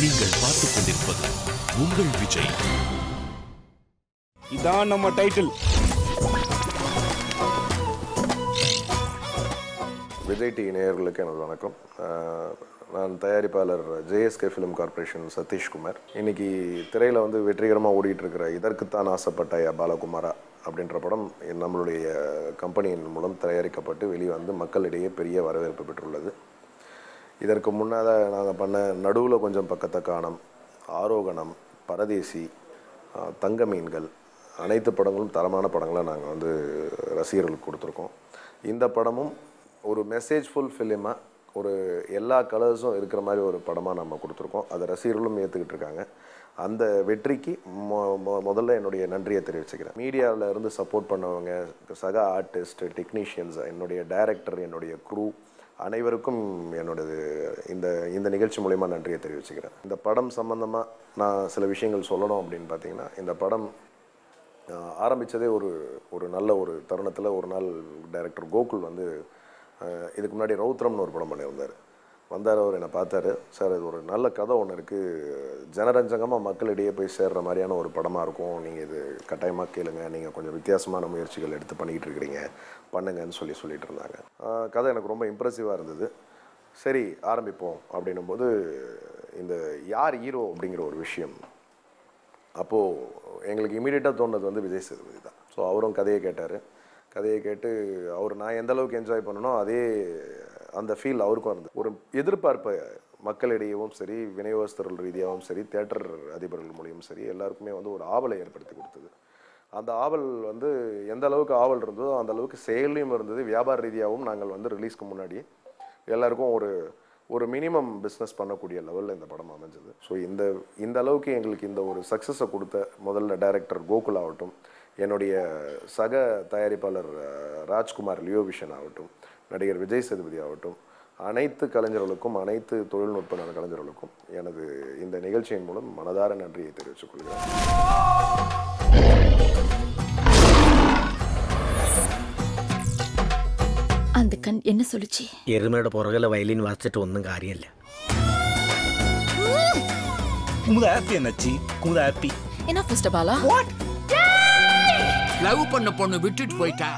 நீங்கள் பார்த்துக் கொண்டிருப்பது உங்கள் விஜய். இதான் நம்ம டைட்டில். விஜய் டி நேயர்களுக்கு எனது வணக்கம். நான் தயாரிப்பாளர் ஜேஎஸ்கே ஃபிலிம் கார்பரேஷன் சதீஷ்குமார். இன்னைக்கு திரையில் வெற்றிகரமாக ஓடிட்டு இருக்கிற இதற்குத்தான் ஆசைப்பட்டாயா பாலகுமாரா அப்படின்ற படம் நம்மளுடைய கம்பெனியின் மூலம் தயாரிக்கப்பட்டு வெளிவந்து மக்களிடையே பெரிய வரவேற்பு பெற்றுள்ளது. இதற்கு முன்னால் நாங்கள் பண்ண நடுவில் கொஞ்சம் பக்கத்தை காணம், ஆரோகணம், பரதேசி, தங்க மீன்கள் அனைத்து படங்களும் தரமான படங்களை நாங்கள் ரசிகர்களுக்கு கொடுத்துருக்கோம். இந்த படமும் ஒரு மெசேஜ்ஃபுல் ஃபிலிமாக ஒரு எல்லா கலர்ஸும் இருக்கிற மாதிரி ஒரு படமாக நம்ம கொடுத்துருக்கோம். அதை ரசிகர்களும் ஏற்றுக்கிட்டு இருக்காங்க. அந்த வெற்றிக்கு முதல்ல என்னுடைய நன்றியை தெரிவிச்சுக்கிறேன். மீடியாவில் இருந்து சப்போர்ட் பண்ணவங்க, சக ஆர்டிஸ்ட், டெக்னீஷியன்ஸ், என்னுடைய டைரக்டர், என்னுடைய க்ரூ அனைவருக்கும் என்னோடது இந்த நிகழ்ச்சி மூலமா நன்றியை தெரிவிச்சுக்கிறேன். இந்த படம் சம்பந்தமாக நான் சில விஷயங்கள் சொல்லணும் அப்படின்னு பார்த்தீங்கன்னா, இந்த படம் ஆரம்பித்ததே ஒரு நல்ல ஒரு தருணத்தில் ஒரு நாள் டைரக்டர் கோகுல் இதுக்கு முன்னாடி ரௌத்ரம்னு ஒரு படம் பண்ணியிருந்தார். வந்தார், அவர் என்னை பார்த்தாரு. சார், இது ஒரு நல்ல கதை ஒன்று இருக்குது, ஜனரஞ்சகமாக மக்களிடையே போய் சேர்கிற மாதிரியான ஒரு படமாக இருக்கும், நீங்கள் இது கட்டாயமாக கேளுங்க, நீங்கள் கொஞ்சம் வித்தியாசமான முயற்சிகள் எடுத்து பண்ணிக்கிட்டு இருக்கிறீங்க, பண்ணுங்கன்னு சொல்லிட்டு இருந்தாங்க. கதை எனக்கு ரொம்ப இம்ப்ரெசிவாக இருந்தது. சரி ஆரம்பிப்போம் அப்படின்னும் போது இந்த யார் ஹீரோ அப்படிங்கிற ஒரு விஷயம் அப்போது எங்களுக்கு இமீடியட்டாக தோணுது விஜய் சேதுபதி தான். ஸோ அவரும் கதையை கேட்டார். கதையை கேட்டு நான் எந்த அளவுக்கு என்ஜாய் பண்ணணும் அதே அந்த ஃபீல் அவருக்கும் இருந்தது. ஒரு எதிர்பார்ப்பை மக்களிடையவும் சரி, விநியோகஸ்தர்கள் ரீதியாகவும் சரி, தியேட்டர் அதிபர்கள் மூலியமும் சரி, எல்லாருக்குமே ஒரு ஆவலை ஏற்படுத்தி கொடுத்தது. அந்த ஆவல் எந்த அளவுக்கு ஆவல் இருந்ததோ அந்த அளவுக்கு செயலையும் இருந்தது. வியாபார ரீதியாகவும் நாங்கள் ரிலீஸ்க்கு முன்னாடி எல்லாருக்கும் ஒரு மினிமம் பிஸ்னஸ் பண்ணக்கூடிய லெவலில் இந்த படம் அமைஞ்சது. ஸோ இந்த அளவுக்கு எங்களுக்கு இந்த ஒரு சக்ஸஸை கொடுத்த முதல்ல டைரக்டர் கோகுல் ஆகட்டும், என்னுடைய சக தயாரிப்பாளர் ராஜ்குமார் லியோவிஷன் ஆகட்டும், நடிகர் விஜய் சேதுபதி ஆகட்டும், அனைத்து கலைஞர்களுக்கும், அனைத்து தொழில்நுட்ப கலைஞர்களுக்கும் எனது இந்த நிகழ்ச்சியின் மூலம் மனதார நன்றியை தெரிவித்துக் கொள்கிறேன். அந்த கண் என்ன சொல்லுச்சு? எருமையோட புறகல வயலின் வாசிச்சுட்டு ஒன்றும் காரியம் இல்லை. குமுதா ஹாப்பி என்னாச்சு? குமுதா ஹாப்பி என்ன ஃபர்ஸ்ட் பாலா? லவ் பண்ண பொண்ணு விட்டுட்டு போயிட்டா,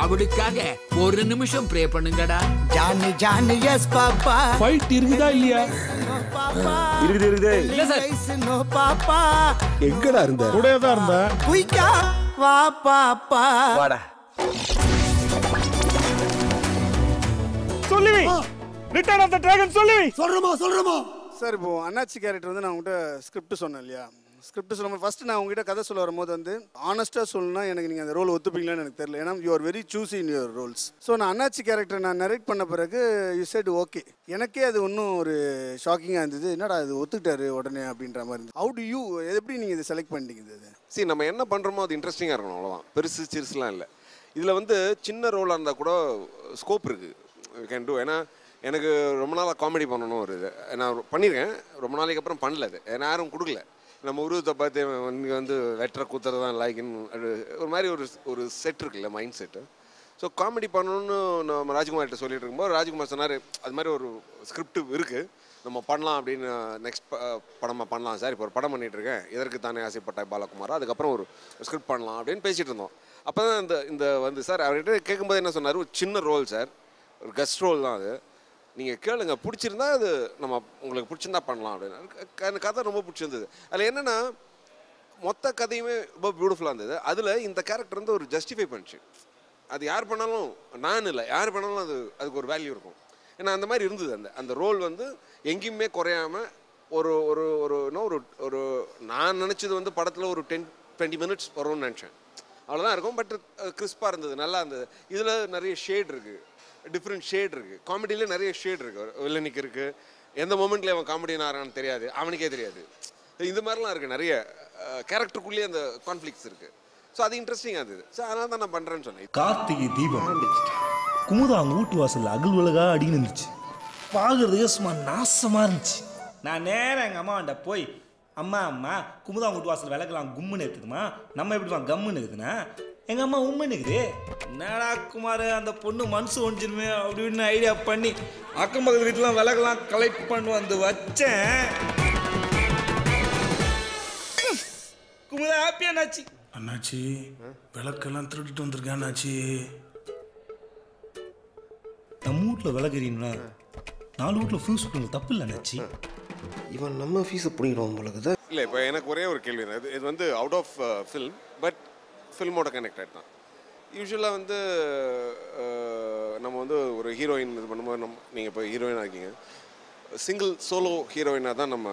அவளுக்காக ஒரு நிமிஷம் ப்ரே பண்ணுங்கடா. Johnny Johnny yes papa. Fight இருக்குதா இல்லையா? இருக்குது இல்ல சார். No papa. எங்கடா இருந்த? கூடவே தான் இருந்த. குயிக்கா வா பாப்பா. வாடா. சொல்லுவி. ரிட்டர்ன் ஆஃப் தி டிராகன் சொல்லுவி. சொல்றமா. சார், இப்போ அண்ணாச்சி கேரக்டர் நான் உங்கள்கிட்ட ஸ்கிரிப்ட் சொன்னேன் இல்லையா? ஸ்கிரிப்ட் சொல்லும்போது ஃபஸ்ட்டு நான் உங்ககிட்ட கதை சொல்ல வரும்போது ஆனஸ்ட்டாக சொல்லணும்னா எனக்கு நீங்கள் அந்த ரோல் ஒத்துப்பீங்களான்னு எனக்கு தெரியல. ஏன்னா you are very choosy in your roles. So நான் அண்ணாச்சி கேரக்டர் நான் நரேட் பண்ண பிறகு யூ செட் ஓகே. எனக்கே அது இன்னும் ஒரு ஷாக்கிங்காக இருந்தது. என்னடா அது ஒத்துக்கிட்டாரு உடனே அப்படின்ற மாதிரி இருந்தது. ஹவு டு யூ, எப்படி நீங்கள் இதை செலக்ட் பண்ணிட்டீங்க? இது நம்ம என்ன பண்ணுறோமோ அது இன்ட்ரெஸ்டிங்காக இருக்கணும், அவ்வளோதான். பெருசு சிறுசுலாம் இல்லை. இதில் சின்ன ரோலாக இருந்தால் கூட ஸ்கோப் இருக்குது, கேன் டூ. ஏன்னா எனக்கு ரொம்ப நாளாக காமெடி பண்ணணும் ஒரு இது நான் பண்ணியிருக்கேன். ரொம்ப நாளைக்கு அப்புறம் பண்ணல. அது ஏன்னா யாரும் கொடுக்கல. நம்ம உருவத்தை பார்த்து இங்கே வெட்டுற குத்துறது தான் லைக்குன்னு ஒரு மாதிரி ஒரு செட் இருக்குல்ல, மைண்ட் செட்டு. ஸோ காமெடி பண்ணணும்னு நம்ம ராஜ்குமார்கிட்ட சொல்லிட்டு இருக்கும்போது ராஜ்குமார் சொன்னார், அது மாதிரி ஒரு ஸ்கிரிப்ட் இருக்குது, நம்ம பண்ணலாம் அப்படின்னு. நெக்ஸ்ட் படமாக பண்ணலாம் சார், இப்போ ஒரு படம் பண்ணிகிட்ருக்கேன், இதற்கு தானே ஆசைப்பட்டாய் பாலகுமாரா, அதுக்கப்புறம் ஒரு ஸ்கிரிப்ட் பண்ணலாம் அப்படின்னு பேசிகிட்டு இருந்தோம். அப்போ தான் இந்த சார் அவர்கிட்ட கேட்கும்போது என்ன சொன்னார், ஒரு சின்ன ரோல் சார், ஒரு கெஸ்ட் ரோல் தான் அது, நீங்கள் கேளுங்க, பிடிச்சிருந்தா அது நம்ம உங்களுக்கு பிடிச்சிருந்தா பண்ணலாம் அப்படின்னு. அந்த கதை ரொம்ப பிடிச்சிருந்தது. அதில் என்னென்னா மொத்த கதையுமே ரொம்ப பியூட்டிஃபுல்லாக இருந்தது. அதில் இந்த கேரக்டர் ஒரு ஜஸ்டிஃபை பண்ணிச்சு. அது யார் பண்ணாலும், நான் இல்லை, யார் பண்ணாலும் அதுக்கு ஒரு வேல்யூ இருக்கும். ஏன்னா அந்த மாதிரி இருந்தது. அந்த ரோல் எங்கேயுமே குறையாமல் ஒரு ஒரு ஒரு ஒரு ஒரு நான் நினச்சது படத்தில் ஒரு 10-20 மினிட்ஸ் வரும்னு நினச்சேன், அவ்வளோதான் இருக்கும். பட் கிறிஸ்பாக இருந்தது, நல்லா இருந்தது. இதில் நிறைய ஷேட் இருக்குது, டிஃப்ரெண்ட் ஷேட் இருக்குது. காமெடியில் நிறைய ஷேட் இருக்குது. வில்லனிக்கு இருக்குது, எந்த மொமெண்ட்டில் அவன் காமெடின்னு ஆறான்னு தெரியாது, அவனுக்கே தெரியாது. இந்த மாதிரிலாம் இருக்குது. நிறைய கேரக்டருக்குள்ளேயே அந்த கான்ஃப்ளிக்ஸ் இருக்குது. ஸோ அது இன்ட்ரெஸ்டிங்காக இருந்தது. ஸோ அதனால தான் நான் பண்ணுறேன்னு சொன்னேன். கார்த்திகை தீபம் குமுதா அவங்க வீட்டு வாசலில் அகல் உலகா அடின்னு இருந்துச்சு. பார்க்கறதுக்கு சும்மா நாசமாக இருந்துச்சு. நான் நேரம் எங்கள் அம்மாண்ட போய், அம்மா குமுதா வீட்டு வாசல் விளக்கலாம் கும்முன்னு இருக்குதுமா, நம்ம எப்படிமா கம்முன்னு இருக்குதுன்னா, எங்கள் அம்மா உண்மைன்னு இருக்குது. என்னடா குமார், அந்த பொண்ணு மனசு ஒழிஞ்சிருமே அப்படின்னு ஐடியா பண்ணி அக்கம் பக்கத்து வீட்டுலாம் விளக்கெல்லாம் கலெக்ட் பண்ணி வச்சேன். குமுதா ஹாப்பி அண்ணாச்சி. அண்ணாச்சி விளக்கெல்லாம் திருடிட்டு வந்திருக்கேன் அண்ணாச்சி. நம்ம வீட்டில் விளக்குறீங்கன்னா 4 வீட்டில் ஃபியூஸ் பண்ண தப்பு இல்லை அண்ணாச்சி. இவன் நம்ம ஃபீஸை பிடிக்கிறோம் போலக்குது. இல்லை இப்போ எனக்கு ஒரே ஒரு கேள்வி தான். இது வந்து அவுட் ஆஃப் ஃபில்ம், பட் ஃபில்மோட கனெக்டட் தான். யூஸ்வலாக வந்து நம்ம வந்து ஒரு ஹீரோயின் இது பண்ணும்போது நீங்கள் இப்போ ஹீரோயினாக இருக்கீங்க, சிங்கிள் சோலோ ஹீரோயினாக தான் நம்ம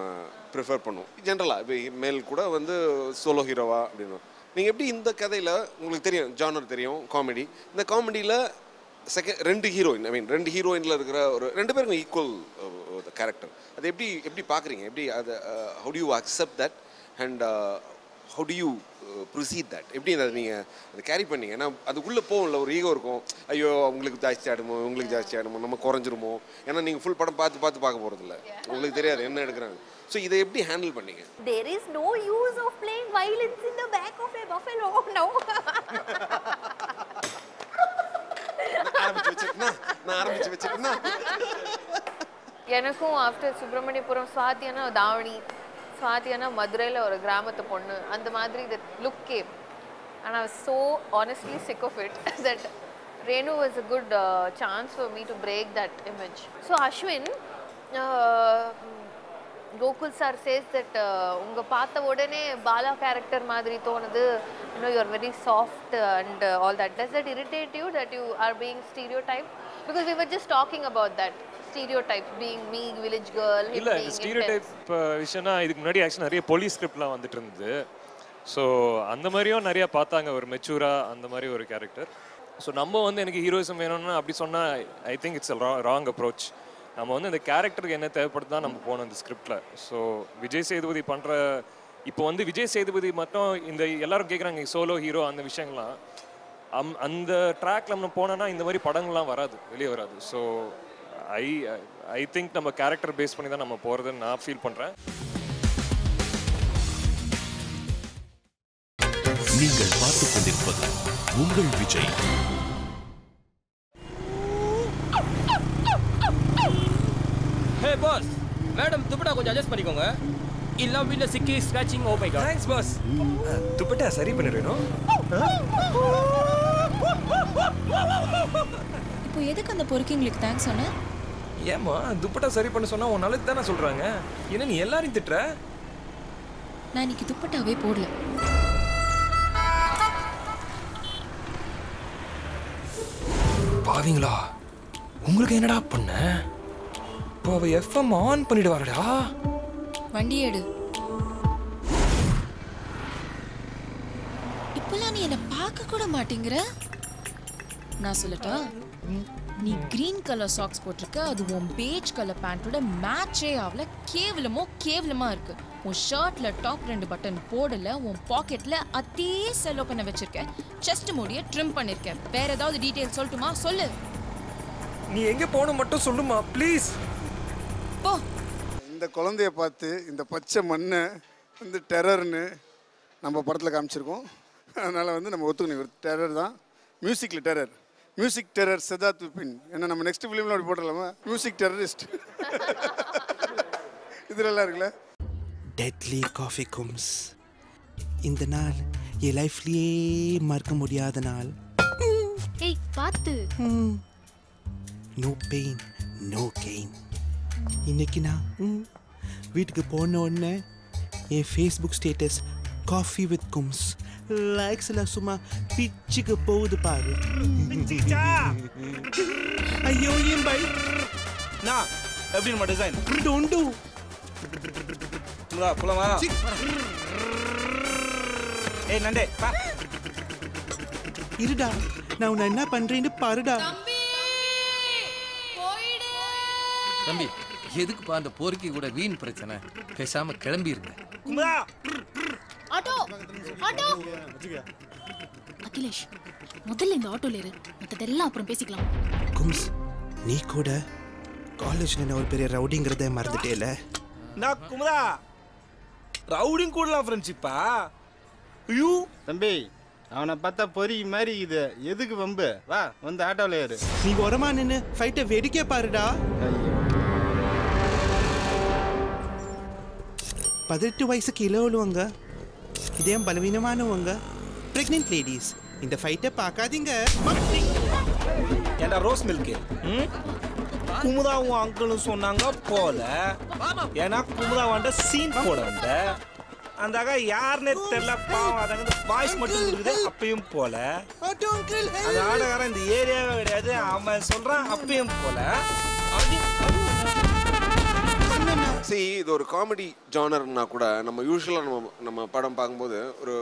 ப்ரிஃபர் பண்ணுவோம் ஜென்ரலாக. இப்போ மேல் கூட வந்து சோலோ ஹீரோவா அப்படின்னு. நீங்கள் எப்படி இந்த கதையில் உங்களுக்கு தெரியும், ஜானர் தெரியும், காமெடி, இந்த காமெடியில் ரெண்டு ஹீரோயின், ஐ மீன் 2 ஹீரோயினில் இருக்கிற ஒரு 2 பேருக்கும் ஈக்குவல் கேரக்டர், அது எப்படி பார்க்குறீங்க? எப்படி அதை how to you accept that and how to you proceed that? எப்படி அதை நீங்கள் அதை கேரி பண்ணீங்க? ஏன்னா அதுக்குள்ளே போகும்ல ஒரு ஈகோ இருக்கும், ஐயோ அவங்களுக்கு ஜாஸ்தி ஆகிடுமோ, உங்களுக்கு ஜாஸ்தி ஆகிடுமோ, நம்ம குறைஞ்சிருமோ. ஏன்னா நீங்கள் ஃபுல் படம் பார்க்க போகிறதில்ல, உங்களுக்கு தெரியாது என்ன எடுக்கிறாங்க. ஸோ இதை எப்படி ஹேண்டில் பண்ணீங்க? There is no use of playing violins in the back of a buffalo. No. நான் ஆரம்பிச்சு வச்சிருக்கேன். எனக்கும் ஆஃப்டர் சுப்பிரமணியபுரம் ஸ்வாதியான தாவணி, ஸ்வாதியான மதுரையில் ஒரு கிராமத்து பொண்ணு, அந்த மாதிரி the look came and I was so honestly sick of it that Renu was a good chance for me to break that image. So Ashwin, Gokul sir says that unga paatha odane Bala character madri thonadu, you know, you are very soft and all that. Does that irritate you that you are being stereotyped? Because we were just talking about that stereotype, being me, village girl. இல்ல stereotype விஷயம்னா இதுக்கு முன்னாடி actually நிறைய police ஸ்கிரிப்ட்லாம் வந்துட்டு இருந்தது. So அந்த மாதிரியும் நிறைய பார்த்தாங்க, ஒரு மெச்சூரா அந்த மாதிரி ஒரு கேரக்டர். ஸோ நம்ம வந்து எனக்கு ஹீரோயிசம் வேணும்னா அப்படி சொன்னால் I think it's wrong approach. நம்ம வந்து இந்த கேரக்டருக்கு என்ன தேவைப்படுது தான் நம்ம போகணும் இந்த ஸ்கிரிப்டில். ஸோ விஜய் சேதுபதி பண்ணுற இப்போ வந்து விஜய் சேதுபதி மட்டும் இந்த எல்லாரும் கேட்குறாங்க சோலோ ஹீரோ அந்த விஷயங்கள்லாம், அந்த ட்ராக்ல நம்ம போனோன்னா இந்த மாதிரி படங்கள்லாம் வராது, வெளியே வராது. ஸோ ஐ திங்க் நம்ம கேரக்டர் பேஸ் பண்ணி தான் நம்ம போகிறதுன்னு நான் ஃபீல் பண்ணுறேன். நீங்கள் பார்த்துக் கொண்டிருப்பது உங்கள் Vijay. Hey boss, madam dupatta கொஞ்சம் அட்ஜஸ்ட் பண்ணிக்கோங்க, இல்ல வீட்ல சிக்கி scratching. Oh my god. Thanks boss. Dupatta சரி பண்ணிடுறேனோ. இப்போ எதுக்கு அந்த பொறுக்கிங்களுக்கு தேங்க்ஸ் சொன்ன? ஏமா துப்பட்டா சரி பண்ண சொன்னா உன் நல்லது தானே சொல்றாங்க, என்ன நீ எல்லாரையும் திட்டுற? நான் இன்னைக்கு துப்பட்டாவே போடல. பாவீங்களா, உங்களுக்கு என்னடா பண்ண? இப்போ அவ எஃப்எம் ஆன் பண்ணிடுவாரடா. வண்டி எடு. இப்பெல்லாம் நீ என்ன பார்க்க கூட மாட்டேங்கிற. நான் சொல்லட்டா, நீ கிரீன் கலர் சாக்ஸ் போட்டிருக்க, அது உன் பேஜ் கலர் பேண்டோட மேட்சே ஆகல, கேவலமா இருக்கு. உன் ஷர்ட்ல டாப் 2 பட்டன் போடல, உன் பாக்கெட்ல அதே செல்லோ பண்ண வச்சிருக்க, செஸ்ட் மூடிய ட்ரிம் பண்ணிருக்க. வேற ஏதாவது டீடைல் சொல்லட்டுமா? சொல்லு. நீ எங்க போகணும் மட்டும் சொல்லுமா ப்ளீஸ். போ. இந்த குழந்தைய பார்த்து இந்த பச்சை மண்ணை வந்து டெரர்னு நம்ம படத்தில் காமிச்சிருக்கோம். அதனால் வந்து நம்ம ஒத்துக்கணும், ஒரு டெரர் தான், மியூசிக்கில் terror, music terror Siddharth Vipin. ஏன்னா நம்ம நெக்ஸ்ட் ஃபிலிமில் அப்படி போட்டுடலாமா, மியூசிக் டெரரிஸ்ட். இது நல்லா இருக்குல்ல. டெட்லி காஃபி கும்ஸ். இந்த நாள் என் லைஃப்லயே மறக்க முடியாத நாள். ஏய் பாத்து. No pain no gain. இன்னைக்கு நான் வீட்டுக்கு போன உடனே என் ஃபேஸ்புக் ஸ்டேட்டஸ் காஃபி வித் கும்ஸ் லைக்ஸ் எல்லாம் சும்மா பிச்சுக்கு போகுது பாரு. ஐயோ ஏன் பை நான் எப்படி நம்ம டிசைன் டோன்ட் டு போலாமா? ஏய் நண்டே பா, இருடா நான் உன்னை என்ன பண்றேன்னு பாருடா. தம்பி எதுக்குப்பா அந்த போர்க்கி கூட வீண் பிரச்சனை, பேசாம கிளம்பிருங்க. Auto auto. அகிலேஷ், முதல்ல இந்த ஆட்டோல ஏறு, மத்ததெல்லாம் அப்புறம் பேசிக்கலாம். கும்ஸ், நீ கூட காலேஜ்ல நான் ஒரு பெரிய ரவுடிங்கிறத மறந்துட்டேல. நான் குமரா ரவுடிங் கூடலாம் ஃப்ரெண்ட்ஷிப்பா? ஐயோ தம்பி, அவனை பார்த்தா பொறி மாதிரி இது, எதுக்கு வம்பு? வா வந்து ஆட்டோல ஏறு. நீ ஓரமா நின்னு ஃபைட்டை வேடிக்கை பாருடா. 18 வயசுக்கு இளவலுவாங்க இதயம் பலவீனமானவங்க பிரெக்னென்ட் லேடிஸ் இந்த ஃபைட்டை பார்க்காதீங்க. ஏண்டா ரோஸ் மில்க் குமுதாவும் அங்கிளும் சொன்னாங்க போல. ஏன்னா குமுதா வந்த சீன் போட வந்த அந்த அக்கா யாருன்னே தெரியல பாவம். அதாங்க வாய்ஸ் மட்டும் இருக்குது அப்பயும் போல. அந்த ஆடகாரன் இந்த ஏரியாவே கிடையாது அவன் சொல்றான் அப்பயும் போல. சரி, இது ஒரு காமெடி ஜானர்னா கூட நம்ம யூஸ்வலாக நம்ம படம் பார்க்கும்போது ஒரு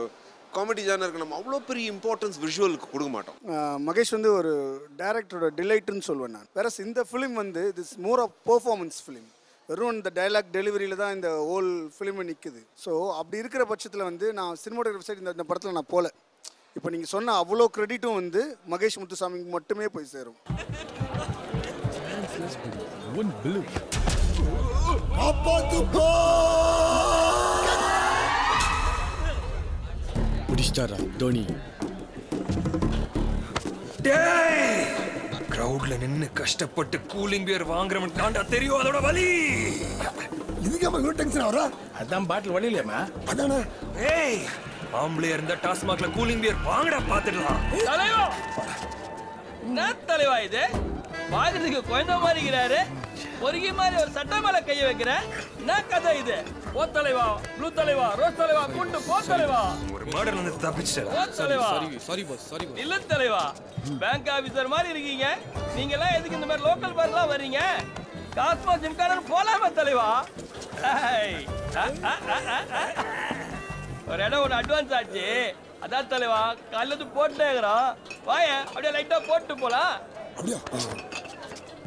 காமெடி ஜானருக்கு நம்ம அவ்வளோ பெரிய இம்பார்ட்டன்ஸ் விஷுவலுக்கு கொடுக்க மாட்டோம். மகேஷ் வந்து ஒரு டைரக்டரோட டிலைட்டுன்னு சொல்வேன் நான். வேற இந்த ஃபிலிம் வந்து this more of performance film. வெறும் இந்த டைலாக் டெலிவரியில் தான் இந்த ஹோல் ஃபிலிமே நிற்குது. ஸோ அப்படி இருக்கிற பட்சத்தில் வந்து நான் சினிமாட்டோகிராஃபி சைடு இந்த படத்தில் நான் போகல. இப்போ நீங்கள் சொன்ன அவ்வளோ கிரெடிட்டும் வந்து மகேஷ் முத்துசாமிக்கு மட்டுமே போய் சேரும். பிடிச்சிட்டாரா தோனி? கிரவுட்ல நின்னு கஷ்டப்பட்டு கூலிங் பியர் வாங்குறவன் தாண்டா தெரியும் அதோட வலி. இதுக்கு நம்ம இவ்வளவு டென்ஷன் ஆகுறா? அதான் பாட்டில் வலி இல்லையாமா? அதானே. ஏய், ஆம்பளையா இருந்தா டாஸ்மாக்ல கூலிங் பியர் வாங்கடா பாத்துடலாம். தலைவா என்ன தலைவா இது? பாக்குறதுக்கு குழந்தை மாதிரி இருக்கிறாரு, பொறுகி மாதிரி ஒரு சட்டை மேல கைய வைக்கிற. என்ன கதை இது? ஓ தலைவா, ப்ளூ தலைவா, ரோஸ் தலைவா, குண்டு போ தலைவா. ஒரு மர்டர்ல இருந்து தப்பிச்சடா. ஓ தலைவா, சாரி பாஸ், சாரி பாஸ். இல்ல தலைவா, பேங்க் ஆபீசர் மாதிரி இருக்கீங்க. நீங்க எல்லாம் எதுக்கு இந்த மாதிரி லோக்கல் பார்லாம் வர்றீங்க? காஸ்மோ ஜிம்கானன் போலாமா தலைவா? ஒரு இடம் ஒரு அட்வான்ஸ் ஆச்சு. அதான் தலைவா காலையில போட்டுட்டே இருக்கிறோம். வாய அப்படியே லைட்டா போட்டு போலாம். அப்படியா?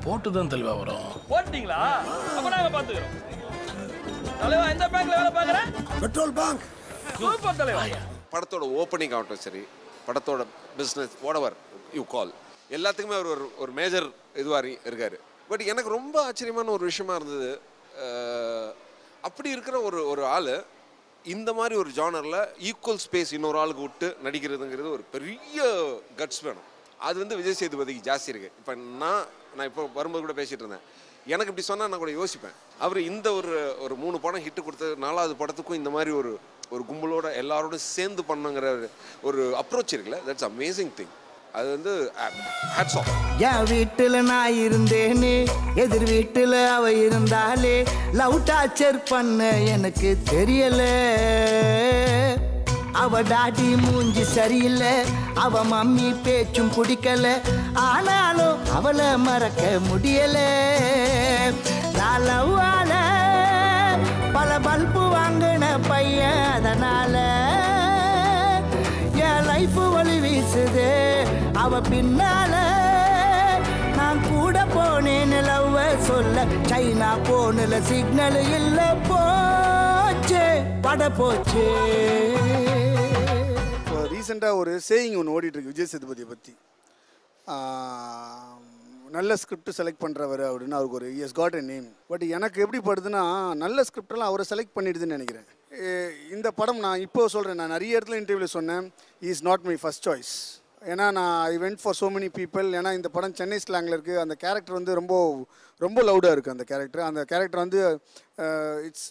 போட்டு தான் தலைவா வரும். போட்டீங்களா? அப்ப நாங்க பாத்துக்கிறோம். தலைவா எந்த பேங்க்ல வேலை பாக்குறேன்? Petrol bank. சூப்பர் தலைவா. படத்தோட ஓப்பனிங் ஆகட்டும் சரி, படத்தோட பிஸ்னஸ் வாட்எவர் யூ கால், எல்லாத்துக்குமே அவர் ஒரு மேஜர் இதுவாரி இருக்காரு. பட் எனக்கு ரொம்ப ஆச்சரியமான ஒரு விஷயமா இருந்தது, அப்படி இருக்கிற ஒரு ஆள் இந்த மாதிரி ஒரு ஜானரில் ஈக்குவல் ஸ்பேஸ் இன்னொரு ஆளுக்கு விட்டு நடிக்கிறதுங்கிறது ஒரு பெரிய கட்ஸ் வேணும். அது வந்து விஜய் சேதுபதிக்கு ஜாஸ்தி இருக்குது. இப்போ நான் இப்போ வரும்போது கூட பேசிகிட்டு இருந்தேன். எனக்கு இப்படி சொன்னால் நான் கூட யோசிப்பேன். அவர் இந்த ஒரு 3 படம் ஹிட்டு கொடுத்து 4வது படத்துக்கும் இந்த மாதிரி ஒரு கும்பலோட எல்லாரோட சேர்ந்து பண்ணுங்கிற ஒரு அப்ரோச் இருக்குல்ல, தட்ஸ் அமேசிங் திங். அது வந்து ஹேட்ஸ் ஆஃப். என் வீட்டுல நான் இருந்தேனே, எதிர் வீட்டுல அவ இருந்தாலே, லவ் டார்ச்சர் பண்ண எனக்கு தெரியல. அவ டாடி மூஞ்சி சரியில்லை, அவ மம்மி பேச்சும் பிடிக்கல, ஆனாலும் அவளை மறக்க முடியல. நான் லவ்வால பல பல்பு வாங்கின பையன், அதனால என் லைஃப் வழி வீசுது. அவ பின்னால நான் கூட போனேன்னு லவ் சொல்ல, சைனா போனல சிக்னல் இல்ல, போச்சு பட போச்சு. இப்போ ரீசெண்டாக ஒரு சேயிங் ஒன்று ஓடிட்டுருக்கு விஜய் சேதுபதியை பற்றி. நல்ல ஸ்கிரிப்ட் செலக்ட் பண்ணுறவர் அப்படின்னு அவருக்கு ஒரு is got a name. But எனக்கு எப்படி படுதுன்னா, நல்ல ஸ்கிரிப்டெல்லாம் அவரை செலக்ட் பண்ணிடுதுன்னு நினைக்கிறேன். இந்த படம் நான் இப்போ சொல்கிறேன், நான் நிறைய இடத்துல இன்டர்வியூவில் சொன்னேன், is not my first choice. ஏன்னா நான் I went for so many people. ஏன்னா இந்த படம் சென்னை ஸ்லாங்கில் இருக்குது. அந்த கேரக்டர் வந்து ரொம்ப ரொம்ப லவுடாக இருக்குது. அந்த கேரக்டர் வந்து இட்ஸ்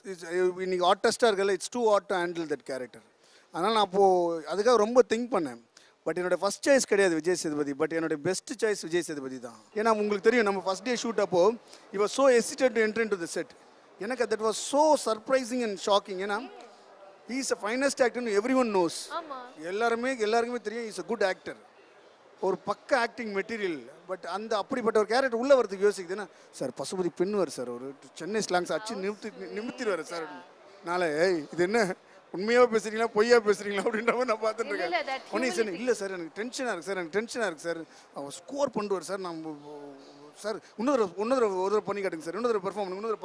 இன்னைக்கு ஆர்டிஸ்டாக இருக்கல, it's too hot to handle that character. அதனால் நான் அப்போது அதுக்காக ரொம்ப திங்க் பண்ணேன். பட் என்னோடய ஃபஸ்ட் சாய்ஸ் கிடையாது விஜய் சேதுபதி, பட் என்னோடய பெஸ்ட் சாய்ஸ் விஜய் சேதுபதி தான். ஏன்னா உங்களுக்கு தெரியும், நம்ம ஃபஸ்ட் டே ஷூட் அப்போ he was so hesitant to enter into the set. எனக்கு that was so surprising and shocking. ஏன்னா he is a finest actor and everyone knows. எல்லாருக்குமே தெரியும், he is a good actor, ஒரு பக்க acting material. But அந்த அப்படிப்பட்ட ஒரு character உள்ளே வரதுக்கு யோசிக்குதுன்னா, சார் பசுபதி பெண்ணுவார் சார், ஒரு சென்னை ஸ்லாங்ஸ் அச்சு நிமித்திடுவார் சார். நாளை இது என்ன உண்மையாக பேசுறீங்களா பொய்யா பேசுறீங்களா அப்படின்ற மாதிரி நான் பார்த்துட்டு இருக்கேன். ஒன்னே சார் இல்லை சார் எனக்கு டென்ஷனாக இருக்குது சார், அவர் ஸ்கோர் பண்ணுவார் சார், நான் சார் இன்னொரு பண்ணி காட்டுங்க சார், இன்னொரு பெர்ஃபார்ம் பண்ணுங்க, இன்னொரு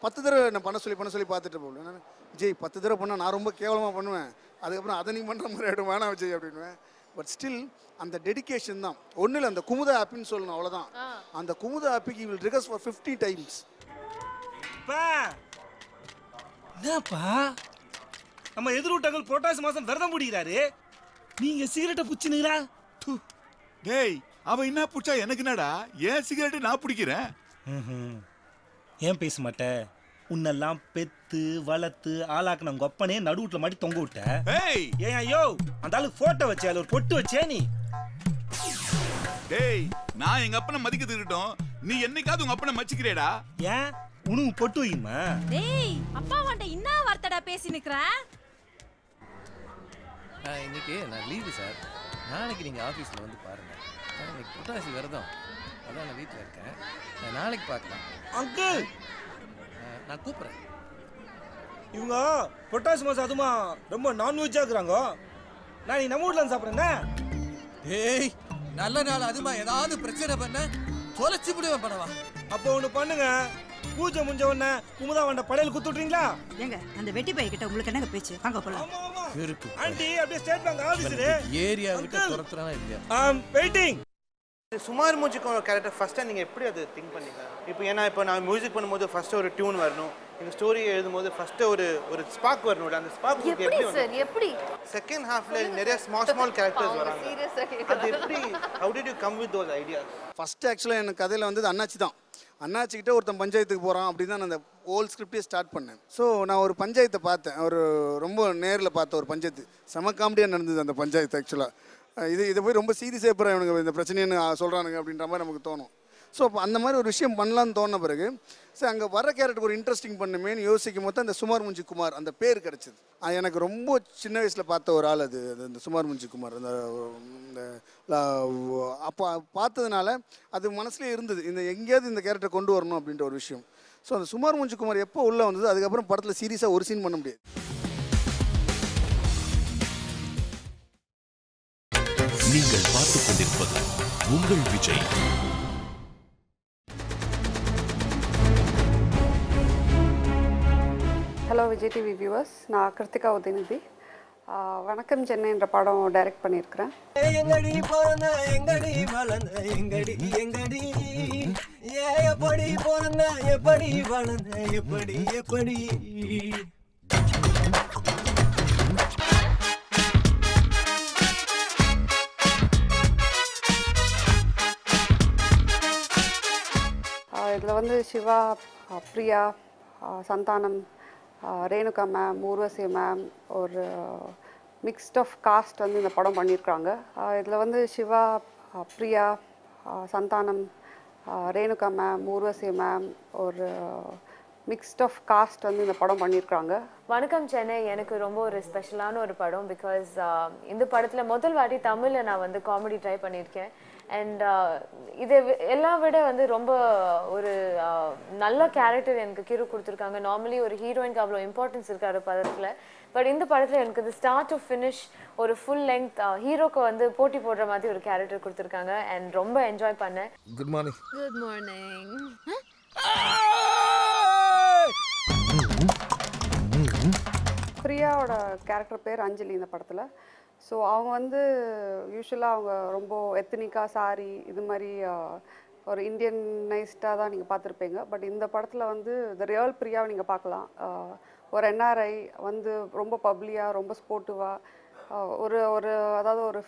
10 தடவை நான் பண்ண சொல்லி பார்த்துட்டு போகல. நான் விஜய் 10 தடவை பண்ணால் நான் ரொம்ப கேவலமாக பண்ணுவேன், அதுக்கப்புறம் அதை நீங்கள் பண்ணுற மாதிரி ஆகிடும், வேணாம் விஜய் அப்படின்னுவேன். பட் ஸ்டில் அந்த டெடிக்கேஷன் தான். ஒன்றும் இல்லை, அந்த குமுதா ஆப்பின்னு சொல்லணும், அவ்வளோதான். அந்த குமுதா ஆப்பிக்கு வில் ரிகர்ஸ் ஃபார் 50 டைம்ஸ். என்னப்பா நம்ம எதிர்விட்டாங்க புரட்டாசி மாசம் விரதம் முடிக்கிறாரு, நீங்க சிகரெட்டை புடிச்சுனீங்களா? டேய் அவன் என்ன புடிச்சா எனக்கு என்னடா, ஏன் சிகரெட்டை நான் பிடிக்கிறேன். ஏன் பேச மாட்டேன்? உன்னெல்லாம் பெத்து வளர்த்து ஆளாக்குன உங்க ஒப்பனே நடுவுட்ல மாட்டி தொங்க விட்ட. ஏன் ஐயோ அந்த ஆளுக்கு போட்டோ வச்சே, அதுல ஒரு பொட்டு வச்சே நீ. டேய் நான் எங்க அப்பனை மதிக்கிறது இருக்கட்டும், நீ என்னைக்காவது உங்க அப்பனை மச்சிக்கிறேடா? ஏன் உனக்கு பொட்டு வைக்குமா? டேய் அப்பா வண்ட என்ன வார்த்தைடா பேசி நிக்கிற? இன்னைக்கு நான் லீவு சார். நாளைக்கு நீங்க ஆபீஸ்ல வந்து பாருங்க. இன்னைக்கு புட்டாசி விரதம், அதான் நான் வீட்டில் இருக்கேன். நாளைக்கு பார்க்கலாம். அங்கிள் நான் கூப்பிட்றேன். இவங்க பொட்டாசி மாசம் அதுமா ரொம்ப நான்வெஜ்ஜா இருக்கிறாங்க. நான் நீ நம்ம வீட்டில் சாப்பிட்றேன். ஏய் நல்ல நாள் அதுமா ஏதாவது பிரச்சனை பண்ண தொலைச்சி விடுவேன் பண்ணவா. அப்போ ஒன்று பண்ணுங்க, பூஜை முடிஞ்ச உடனே குமுதா வண்ட படையல் குத்துட்றீங்களா? ஏங்க அந்த வெட்டி பைய கிட்ட உங்களுக்கு என்னங்க பேச்சு? வாங்க போலாம். இருக்கு ஆண்டி அப்படியே ஸ்டேட் பேங்க் ஆபீசர் ஏரியா விட்டு துரத்துறானா இல்லையா? வெயிட்டிங். சுமார் மூஞ்சிக்கு கேரக்டர் ஃபர்ஸ்ட் டைம் நீங்கள் எப்படி அது திங்க் பண்ணீங்க? இப்போ நான் மியூசிக் பண்ணும்போது ஃபர்ஸ்ட் ஒரு டியூன் வரணும், இந்த ஸ்டோரி எழுதும்போது ஃபர்ஸ்ட் ஒரு ஸ்பார்க் வரணும். அந்த ஸ்பார்க் எப்படி சார் எப்படி செகண்ட் ஹாஃப்ல நிறைய ஸ்மால் கேரக்டர்ஸ் வராங்க. அது எப்படி, how did you come with those ideas? First ஆக்சுவலாக எனக்கு கதையில் வந்து அண்ணாச்சி தான். அண்ணாச்சிக்கிட்ட ஒருத்தன் பஞ்சாயத்துக்கு போகிறான் அப்படி தான் நான் அந்த ஹோல் ஸ்கிரிப்டே ஸ்டார்ட் பண்ணேன். ஸோ நான் ஒரு பஞ்சாயத்தை பார்த்தேன், ஒரு ரொம்ப நேரில் பார்த்த ஒரு பஞ்சாயத்து. செம காமெடியாக நடந்தது அந்த பஞ்சாயத்து. ஆக்சுவலாக இதை போய் ரொம்ப சீரியஸாக போகிறேன் இவனுங்க இந்த பிரச்சனைன்னு சொல்கிறானுங்க அப்படின்ற மாதிரி நமக்கு தோணும். ஸோ அப்போ அந்த மாதிரி ஒரு விஷயம் பண்ணலான்னு தோணுன பிறகு சரி அங்கே வர கேரக்டருக்கு ஒரு இன்ட்ரெஸ்டிங் பண்ணுமேன்னு யோசிக்கும் போது அந்த சுமார் முஞ்சி குமார் அந்த பேர் கிடச்சிது. எனக்கு ரொம்ப சின்ன வயசில் பார்த்த ஒரு ஆள் அது அந்த சுமார் முஞ்சி குமார். அந்த அப்போ பார்த்ததுனால அது மனசுலேயே இருந்தது, இந்த எங்கேயாவது இந்த கேரக்டர் கொண்டு வரணும் அப்படின்ற ஒரு விஷயம். ஸோ அந்த சுமார் முஞ்சி குமார் எப்போ உள்ளே வந்தது, அதுக்கப்புறம் படத்தில் சீரியஸாக ஒரு சீன் பண்ண முடியாது. நீங்கள் பார்த்துக் கொண்டிருப்பது உங்கள் Vijay. Hello Vijay TV viewers, நான் கிருத்திகா உதயநிதி. வணக்கம் சென்னை என்ற படம் டைரக்ட் பண்ணியிருக்கிறேன். எங்கடி பிறந்த எங்கடி வளர்ந்த எங்கடி எங்கடி எப்படி பிறந்த எப்படி வளர்ந்த எப்படி எப்படி இதில் வந்து சிவா, பிரியா, சந்தானம், ரேணுகா மேம், ஊர்வசி மேம், ஒரு மிக்ஸ்ட் ஆஃப் காஸ்ட் வந்து இந்த படம் பண்ணியிருக்காங்க. இதில் வந்து சிவா, பிரியா, சந்தானம், ரேணுகா மேம், ஊர்வசி மேம், ஒரு மிக்ஸ்ட் ஆஃப் காஸ்ட் வந்து இந்த படம் பண்ணியிருக்காங்க. வணக்கம் சென்னை எனக்கு ரொம்ப ஒரு ஸ்பெஷலான ஒரு படம். பிகாஸ் இந்த படத்தில் முதல் வாட்டி தமிழில் நான் வந்து காமெடி ட்ரை பண்ணியிருக்கேன். அண்ட் இதை எல்லாம் விட வந்து ரொம்ப ஒரு நல்ல கேரக்டர் எனக்கு ஹீரோ கொடுத்துருக்காங்க. நார்மலி ஒரு ஹீரோயினுக்கு அவ்வளோ இம்பார்ட்டன்ஸ் இருக்காரு படத்தில். பட் இந்த படத்தில் எனக்கு இது ஸ்டார்ட் டு ஃபினிஷ் ஒரு ஃபுல் லெங்க் ஹீரோக்கு வந்து போட்டி போடுற மாதிரி ஒரு கேரக்டர் கொடுத்துருக்காங்க. அண்ட் ரொம்ப என்ஜாய் பண்ணேன். Good morning. Good morning. பிரியாவோட கேரக்டர் பேர் அஞ்சலி இந்த படத்தில். ஸோ அவங்க வந்து யூஸ்வலாக அவங்க ரொம்ப எத்தனிக்காக சாரி இது மாதிரி ஒரு இந்தியனைஸ்டாக தான் நீங்கள் பார்த்துருப்பீங்க. பட் இந்த படத்தில் வந்து த ரியல் பிரியாவை நீங்கள் பார்க்கலாம். ஒரு என்ஆர்ஐ வந்து ரொம்ப பப்ளியாக ரொம்ப ஸ்போர்ட்டிவாக ஒரு ஒரு அதாவது ஒரு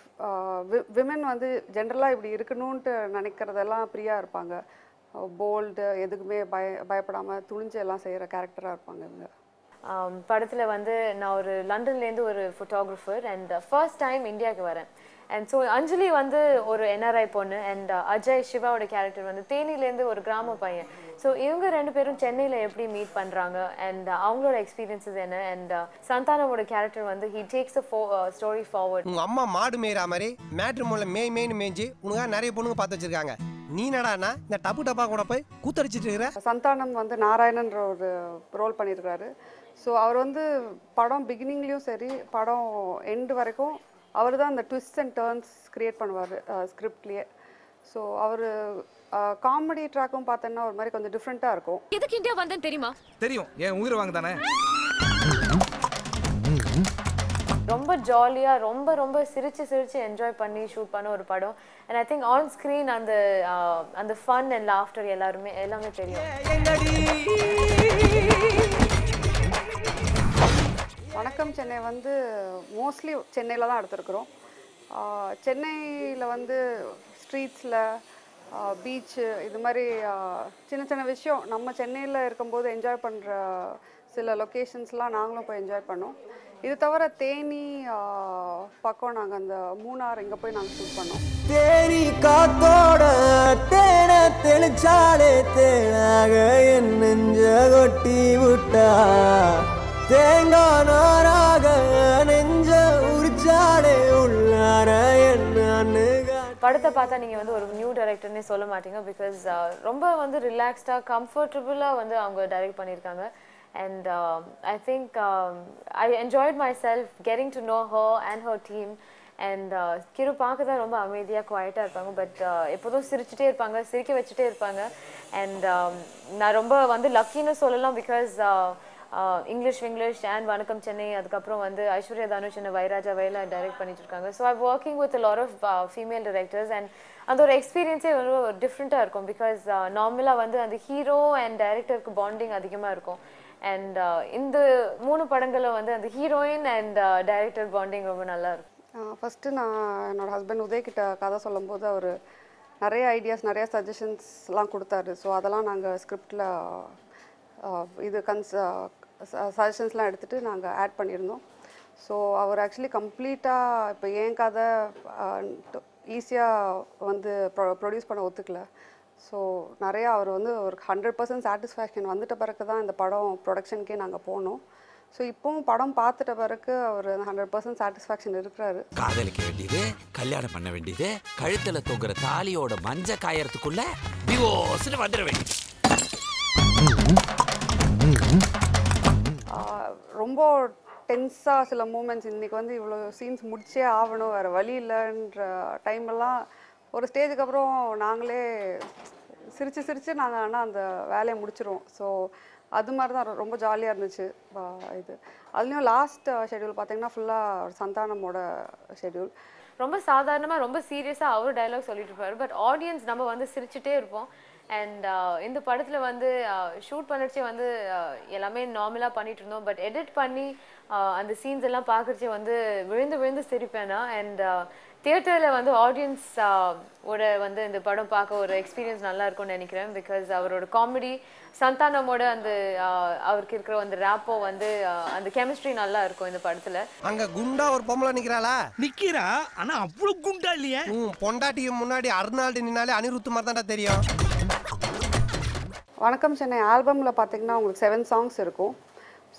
விமன் வந்து ஜென்ரலாக இப்படி இருக்கணும்ன்ட்டு நினைக்கிறதெல்லாம் பிரியா இருப்பாங்க. போல்டு, எதுக்குமே பயப்படாமல் துணிஞ்சு எல்லாம் செய்கிற கேரக்டராக இருப்பாங்க இவங்க. படத்தில் வந்து நான் ஒரு லண்டன்லேருந்து ஒரு ஃபோட்டோகிராஃபர் அண்ட் ஃபர்ஸ்ட் டைம் இந்தியாவுக்கு வரேன். அண்ட் ஸோ அஞ்சலி வந்து ஒரு என்ஆர்ஐ பொண்ணு அண்ட் அஜய் சிவாவோட கேரக்டர் வந்து தேனிலேருந்து ஒரு கிராம பையன். ஸோ இவங்க ரெண்டு பேரும் சென்னையில் எப்படி மீட் பண்ணுறாங்க அண்ட் அவங்களோட எக்ஸ்பீரியன்ஸஸ் என்ன. அண்ட் சந்தானமோட கேரக்டர் வந்து he takes a story forward. உங்கள் அம்மா மாடு மேய்கிற மாதிரி மேட்ரிமோனில் மேய்னு மேய்ஞ்சி உனக்காக நிறைய பொண்ணுங்க பார்த்து வச்சிருக்காங்க. நீ நடானா இந்த டப்பா கூட போய் கூத்தடிச்சிட்டு இருக்கிற. சந்தானம் வந்து நாராயணன்ற ஒரு ரோல் பண்ணியிருக்காரு. ஸோ அவர் வந்து படம் பிகினிங்லேயும் சரி படம் எண்டு வரைக்கும் அவர் தான் அந்த ட்விஸ்ட் அண்ட் டர்ன்ஸ் க்ரியேட் பண்ணுவார் ஸ்கிரிப்ட்லேயே. ஸோ அவர் காமெடி ட்ராக்கும் பார்த்தோன்னா ஒரு மாதிரி கொஞ்சம் டிஃப்ரெண்ட்டாக இருக்கும். எதுக்கு இந்தியா வந்தேன்னு தெரியுமா? தெரியும், என் உயிரை வாங்க தானே. ரொம்ப ஜாலியாக ரொம்ப ரொம்ப சிரிச்சு என்ஜாய் பண்ணி ஷூட் பண்ண ஒரு படம். And I think on screen அந்த ஃபன் அண்ட் லாஃப்டர் எல்லாமே தெரியும். வணக்கம் சென்னை வந்து மோஸ்ட்லி சென்னையில் தான் எடுத்துருக்குறோம். சென்னையில் வந்து ஸ்ட்ரீட்ஸில் பீச்சு இது மாதிரி சின்ன சின்ன விஷயம் நம்ம சென்னையில் இருக்கும்போது என்ஜாய் பண்ணுற சில லொக்கேஷன்ஸ்லாம் நாங்களும் போய் என்ஜாய் பண்ணோம். இது தவிர தேனி பக்கம் நாங்கள் அந்த மூணார் இங்கே போய் நாங்கள் ஷூட் பண்ணோம். தேனி காத்தோட தேன தெளிச்சாலே தேனாக என் நெஞ்ச கொட்டி விட்டா தேங்காய் நாராக நெஞ்ச உரிச்சாலே உள்ளார என்ன படத்தை பார்த்தா நீங்கள் வந்து ஒரு நியூ டைரக்டர்னே சொல்ல மாட்டீங்க. பிகாஸ் ரொம்ப வந்து ரிலாக்ஸ்டாக கம்ஃபர்டபுளாக வந்து அவங்க டைரக்ட் பண்ணியிருக்காங்க. And I think I enjoyed myself getting to know her and her team. And கிரு பார்க்க தான் ரொம்ப அமைதியாக குவாய்ட்டாக இருப்பாங்க. பட் எப்போதும் சிரிச்சுட்டே இருப்பாங்க, சிரிக்க வச்சுட்டே இருப்பாங்க. அண்ட் நான் ரொம்ப வந்து லக்கின்னு சொல்லலாம். பிகாஸ் இங்கிலீஷ் அண்ட் வணக்கம் சென்னை, அதுக்கப்புறம் வந்து ஐஸ்வர்யா தனுஷ் என்ன வைராஜா வயலா டைரக்ட் பண்ணிட்டு இருக்காங்க. So I working with lot of female directors. And அந்த ஒரு எக்ஸ்பீரியன்ஸே வந்து டிஃப்ரெண்ட்டாக இருக்கும். பிகாஸ் நார்மலாக வந்து அந்த ஹீரோ அண்ட் டைரக்டருக்கு பாண்டிங் அதிகமாக இருக்கும். அண்ட் இந்த 3 படங்களும் வந்து அந்த ஹீரோயின் அண்ட் டைரக்டர் பாண்டிங் ரொம்ப நல்லா இருக்கும். ஃபஸ்ட்டு நான் என்னோடய ஹஸ்பண்ட் உதய்கிட்ட கதை சொல்லும்போது அவர் நிறைய ஐடியாஸ், நிறைய சஜஷன்ஸ்லாம் கொடுத்தாரு. ஸோ அதெல்லாம் நாங்கள் ஸ்கிரிப்டில் இது சஜஷன்ஸ்லாம் எடுத்துகிட்டு நாங்கள் ஆட் பண்ணியிருந்தோம். ஸோ அவர் ஆக்சுவலி கம்ப்ளீட்டாக இப்போ ஏன் கதை ஈஸியாக வந்து ப்ரொடியூஸ் பண்ண ஒத்துக்கல. ஸோ நிறையா அவர் வந்து ஒரு 100% சாட்டிஸ்ஃபேக்ஷன் வந்துட்ட பிறகு தான் இந்த படம் ப்ரொடக்ஷனுக்கே நாங்கள் போனோம். ஸோ இப்போவும் படம் பார்த்துட்ட பிறகு அவர் 100% சாட்டிஸ்ஃபேக்ஷன் இருக்கிறாரு. காதலிக்க வேண்டியது, கல்யாணம் பண்ண வேண்டியது, கழுத்தில் தொங்குற தாலியோட மஞ்ச காயறதுக்குள்ள டிவோர்ஸ்னு வந்துட வேண்டியது. ரொம்ப டென்ஸாக சில மூமெண்ட்ஸ் இன்றைக்கி வந்து இவ்வளோ சீன்ஸ் முடிச்சே ஆகணும், வேறு வழி இல்லைன்ற டைமெல்லாம் ஒரு ஸ்டேஜுக்கு அப்புறம் நாங்களே சிரித்து நாங்கள் ஆனால் அந்த வேலையை முடிச்சிடுவோம். ஸோ அது மாதிரி தான் ரொம்ப ஜாலியாக இருந்துச்சு இது. அதுலேயும் லாஸ்ட் ஷெட்யூல் பார்த்தீங்கன்னா ஃபுல்லாக சந்தானமோட ஷெட்யூல். ரொம்ப சாதாரணமாக ரொம்ப சீரியஸாக அவர் டைலாக் சொல்லிட்டு இருப்பார். பட் ஆடியன்ஸ் நம்ம வந்து சிரிச்சுட்டே இருப்போம். அண்ட் இந்த படத்தில் வந்து ஷூட் பண்ணிச்சே வந்து எல்லாமே நார்மலாக பண்ணிட்டு இருந்தோம். பட் எடிட் பண்ணி அந்த சீன்ஸ் எல்லாம் பார்க்குறச்சே வந்து விழுந்து சிரிப்பேனா. அண்ட் தியேட்டரில் வந்து ஆடியன்ஸ் ஓட வந்து இந்த படம் பார்க்க ஒரு எக்ஸ்பீரியன்ஸ் நல்லா இருக்கும்னு நினைக்கிறேன். பிகாஸ் அவரோட காமெடி, சந்தானமோட அந்த அவருக்கு இருக்கிற அந்த ரேப்போ வந்து அந்த கெமிஸ்ட்ரி நல்லா இருக்கும் இந்த படத்தில். அங்கே குண்டா ஒரு பொம்பளை நிற்கிறாளா? நிற்கிறா, ஆனால் அவ்வளோ குண்டா இல்லையா? பொண்டாட்டிக்கு முன்னாடி அருணால்டு நின்னாலே அனிருத் மாதிரி தான்டா தெரியும். வணக்கம் சென்னை ஆல்பமில் பார்த்தீங்கன்னா உங்களுக்கு 7 சாங்ஸ் இருக்கும்.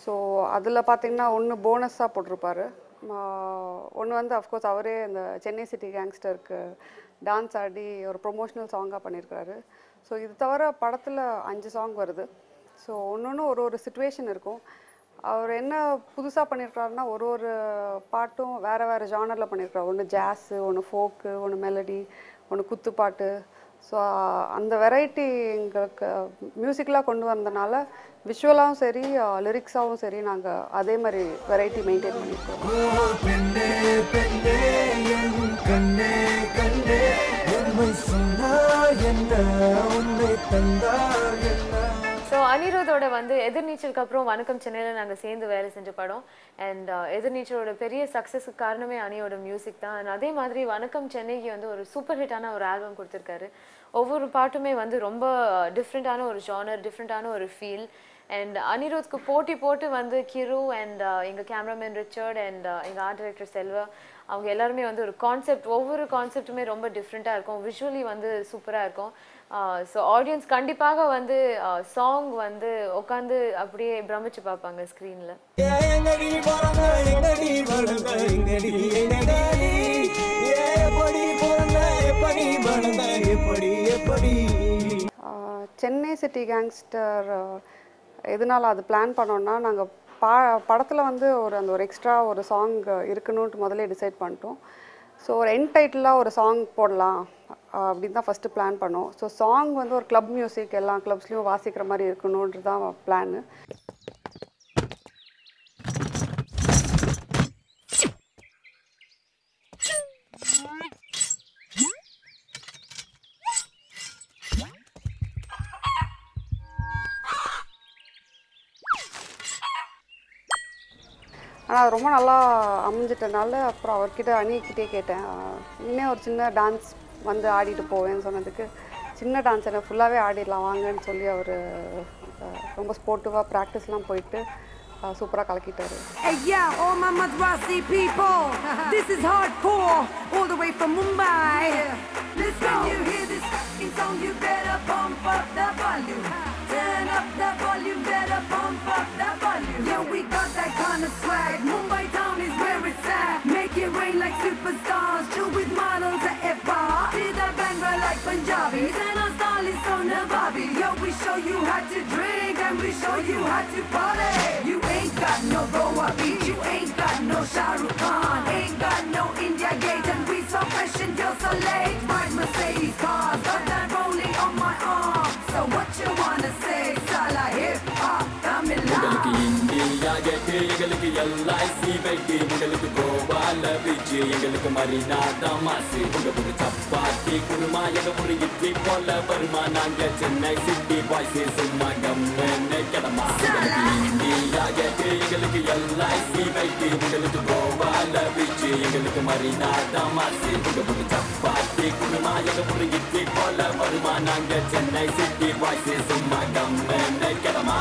ஸோ அதில் பார்த்தீங்கன்னா ஒன்று போனஸாக போட்டிருப்பாரு. ஒன்று வந்து அஃப்கோர்ஸ் அவரே இந்த சென்னை சிட்டி கேங்ஸ்டருக்கு டான்ஸ் ஆடி ஒரு ப்ரொமோஷ்னல் சாங்காக பண்ணியிருக்கிறாரு. ஸோ இது தவிர படத்தில் 5 சாங் வருது. ஸோ ஒன்று ஒரு சிச்சுவேஷன் இருக்கும். அவர் என்ன புதுசாக பண்ணியிருக்காருன்னா ஒரு பாட்டும் வேறு ஜானரில் பண்ணியிருக்காரு. ஒன்று ஜாஸு, ஒன்று ஃபோக்கு, ஒன்று மெலடி, ஒன்று குத்துப்பாட்டு. ஸோ அந்த வெரைட்டி எங்களுக்கு மியூசிக்கலாக கொண்டு வந்தனால விஷுவலாகவும் சரி லிரிக்ஸாகவும் சரி நாங்கள் அதே மாதிரி வெரைட்டி மெயின்டைன் பண்ணியிருக்கோம். ஸோ அனிருத்தோட வந்து எதிர்நீச்சலுக்கு அப்புறம் வணக்கம் சென்னையில் நாங்கள் சேர்ந்து வேலை செஞ்ச படம். அண்ட் எதிர்நீச்சலோட பெரிய சக்ஸஸுக்கு காரணமே அனியோட மியூசிக் தான். அண்ட் அதே மாதிரி வணக்கம் சென்னைக்கு வந்து ஒரு சூப்பர் ஹிட்டான ஒரு ஆல்பம் கொடுத்துருக்காரு. ஒவ்வொரு பாட்டுமே வந்து ரொம்ப டிஃப்ரெண்ட்டான ஒரு ஜானர், டிஃப்ரெண்ட்டான ஒரு ஃபீல். அண்ட் அனிருத்துக்கு போட்டு வந்து கிரு அண்ட் எங்கள் கேமராமேன் ரிச்சர்ட் அண்ட் எங்கள் ஆர்ட் டைரக்டர் செல்வா அவங்க எல்லாருமே வந்து ஒரு கான்செப்ட், ஒவ்வொரு கான்செப்ட்டுமே ரொம்ப டிஃப்ரெண்ட்டாக இருக்கும். விஷுவலி வந்து சூப்பராக இருக்கும். ஸோ ஆடியன்ஸ் கண்டிப்பாக வந்து சாங் வந்து உட்காந்து அப்படியே பிரமிச்சு பார்ப்பாங்க ஸ்க்ரீனில். சென்னை சிட்டி கேங்ஸ்டர் எதனால் அது பிளான் பண்ணோன்னா நாங்கள் படத்தில் வந்து அந்த ஒரு எக்ஸ்ட்ரா ஒரு சாங் இருக்கணும்ட்டு முதல்ல டிசைட் பண்ணிட்டோம். ஸோ ஒரு எண்ட் டைட்டிலாக ஒரு சாங் போடலாம் அப்படின்னு தான் ஃபஸ்ட்டு பிளான் பண்ணோம். ஸோ சாங் வந்து ஒரு கிளப் மியூசிக், எல்லா கிளப்ஸ்லேயும் வாசிக்கிற மாதிரி இருக்கணுன்றது தான் பிளானு. ஆனால் அது ரொம்ப நல்லா அமைஞ்சிட்டனால அப்புறம் அவர்கிட்ட அணிக்கிட்டே கேட்டேன், இன்னும் ஒரு சின்ன டான்ஸ் வந்து ஆடிட்டு போவேன்னு சொன்னதுக்கு சின்ன டான்ஸ் என்ன ஃபுல்லாகவே ஆடிடலாம் வாங்கன்னு சொல்லி அவர் ரொம்ப ஸ்போர்ட்டிவாக ப்ராக்டிஸ்லாம் போயிட்டு சூப்பராக கலக்கிட்டாரு. Hey yeah, all my Madrasi people, this is hardcore, all the way from Mumbai. Listen, when you hear this fucking song, you better pump up the volume. Turn up the volume, better pump up the volume. Yeah, we got that kind of swag. Mumbai town is where it's at. Make it rain like superstars, chill with models at F-bar. See that banga like Punjabis, and our style is so nababi. Yo, we show you how to drink, and we show you how to party. You ain't got no Goa beach, you ain't got no Shah Rukh Khan, ain't got no India Gate, and we so fresh and you're so late. Ride Mercedes cars, got that rolling on my arm. So what you wanna say? Sala hip hop, Tamil Nadu. India Gate, எங்களுக்கு LIC வெட்டி, உங்களுக்கு கோவால beach, எங்களுக்கு Marina தமாசி, உங்க சப்பாத்தி குருமா, எங்க ஒரு இட்லி போல வருமா, நாங்க சென்னை சிட்டி பாய்ஸ் சும்மா கம்மென்னு கிடமா. இந்தியா கேட்டு எங்களுக்கு LIC வெட்டி, உங்களுக்கு கோவால பீச், எங்களுக்கு மரீனா தமாசி, உங்க சப்பாத்தி குருமா, எங்க ஒரு இட்லி போல வருமா, நாங்க சென்னை சிட்டி பாய்ஸ் சும்மா கம்மென்னு கிடமா.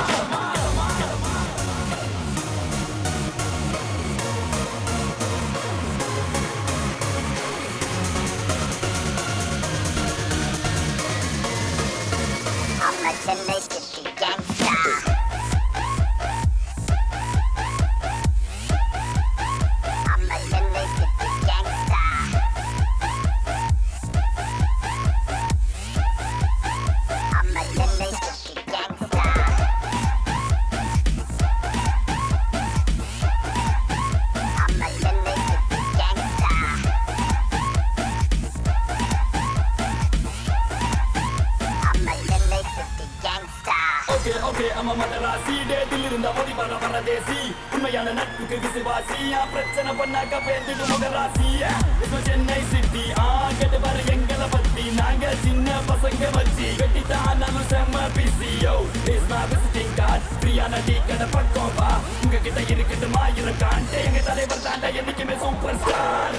Chennai City Gangsta. I'm a Chennai City Gangsta. I'm a Chennai City Gangsta. I'm a Chennai City Gangsta. I'm a Chennai City Gangsta. Okay, I'm a Madrasi, டேட்டில் இருந்த மோதி பர பரதேசி, உண்மையான நட்புக்கு விசுவாசி, பிரச்சனை பண்ணாக்க பேந்துட்டு முகராசி. இப்போ சென்னை சிட்டி கேட்டு பாரு எங்களை பத்தி, நாங்க சின்ன பசங்க வச்சு வெட்டித்தானாலும் செம்ம busy. Yo is my visiting card, ஃப்ரீயான டீ கடை பக்கம் வா, உங்ககிட்ட இருக்கட்டும் ஆயிரம் காண்டே, எங்க தலைவர் தாண்டா என்னைக்குமே சூப்பர் ஸ்டார்.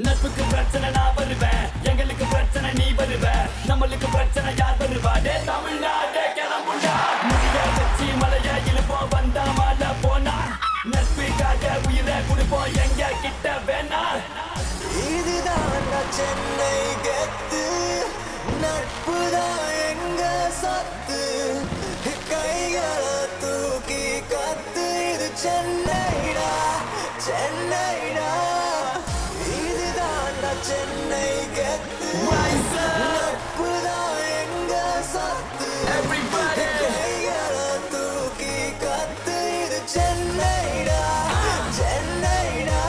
நட்புக்கு பிரச்சனை நான் வருவேன், எங்களுக்கு பிரச்சனை நீ வருவ, நம்மளுக்கு பிரச்சனை யார் வருவா? டே தமிழ்நாடே கிளம்புண்டா, முடிய வச்சு மலைய இழுப்போம், வந்தா மழை போனா, நட்புக்காக உயிரை கொடுப்போம், எங்க கிட்ட வேணா. இதுதான் சென்னை கெத்து, நட்புதான் எங்க சத்து, கைகளை தூக்கி கத்து, இது சென்னைடா சென்னைடா, இதுதான் சென்னை கெத்து, நட்புதான் எங்க சத்து, கைகளை தூக்கி கத்து, இது சென்னைடா சென்னைடா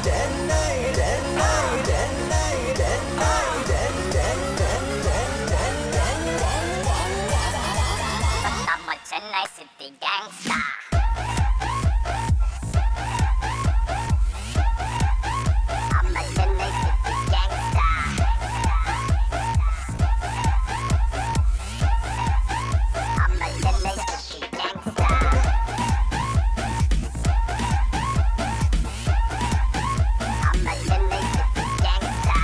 Chennai Chennai Chennai I'm a Chennai City Gangsta. I'm a Chennai City Gangsta. I'm a Chennai City Gangsta. I'm a Chennai City Gangsta.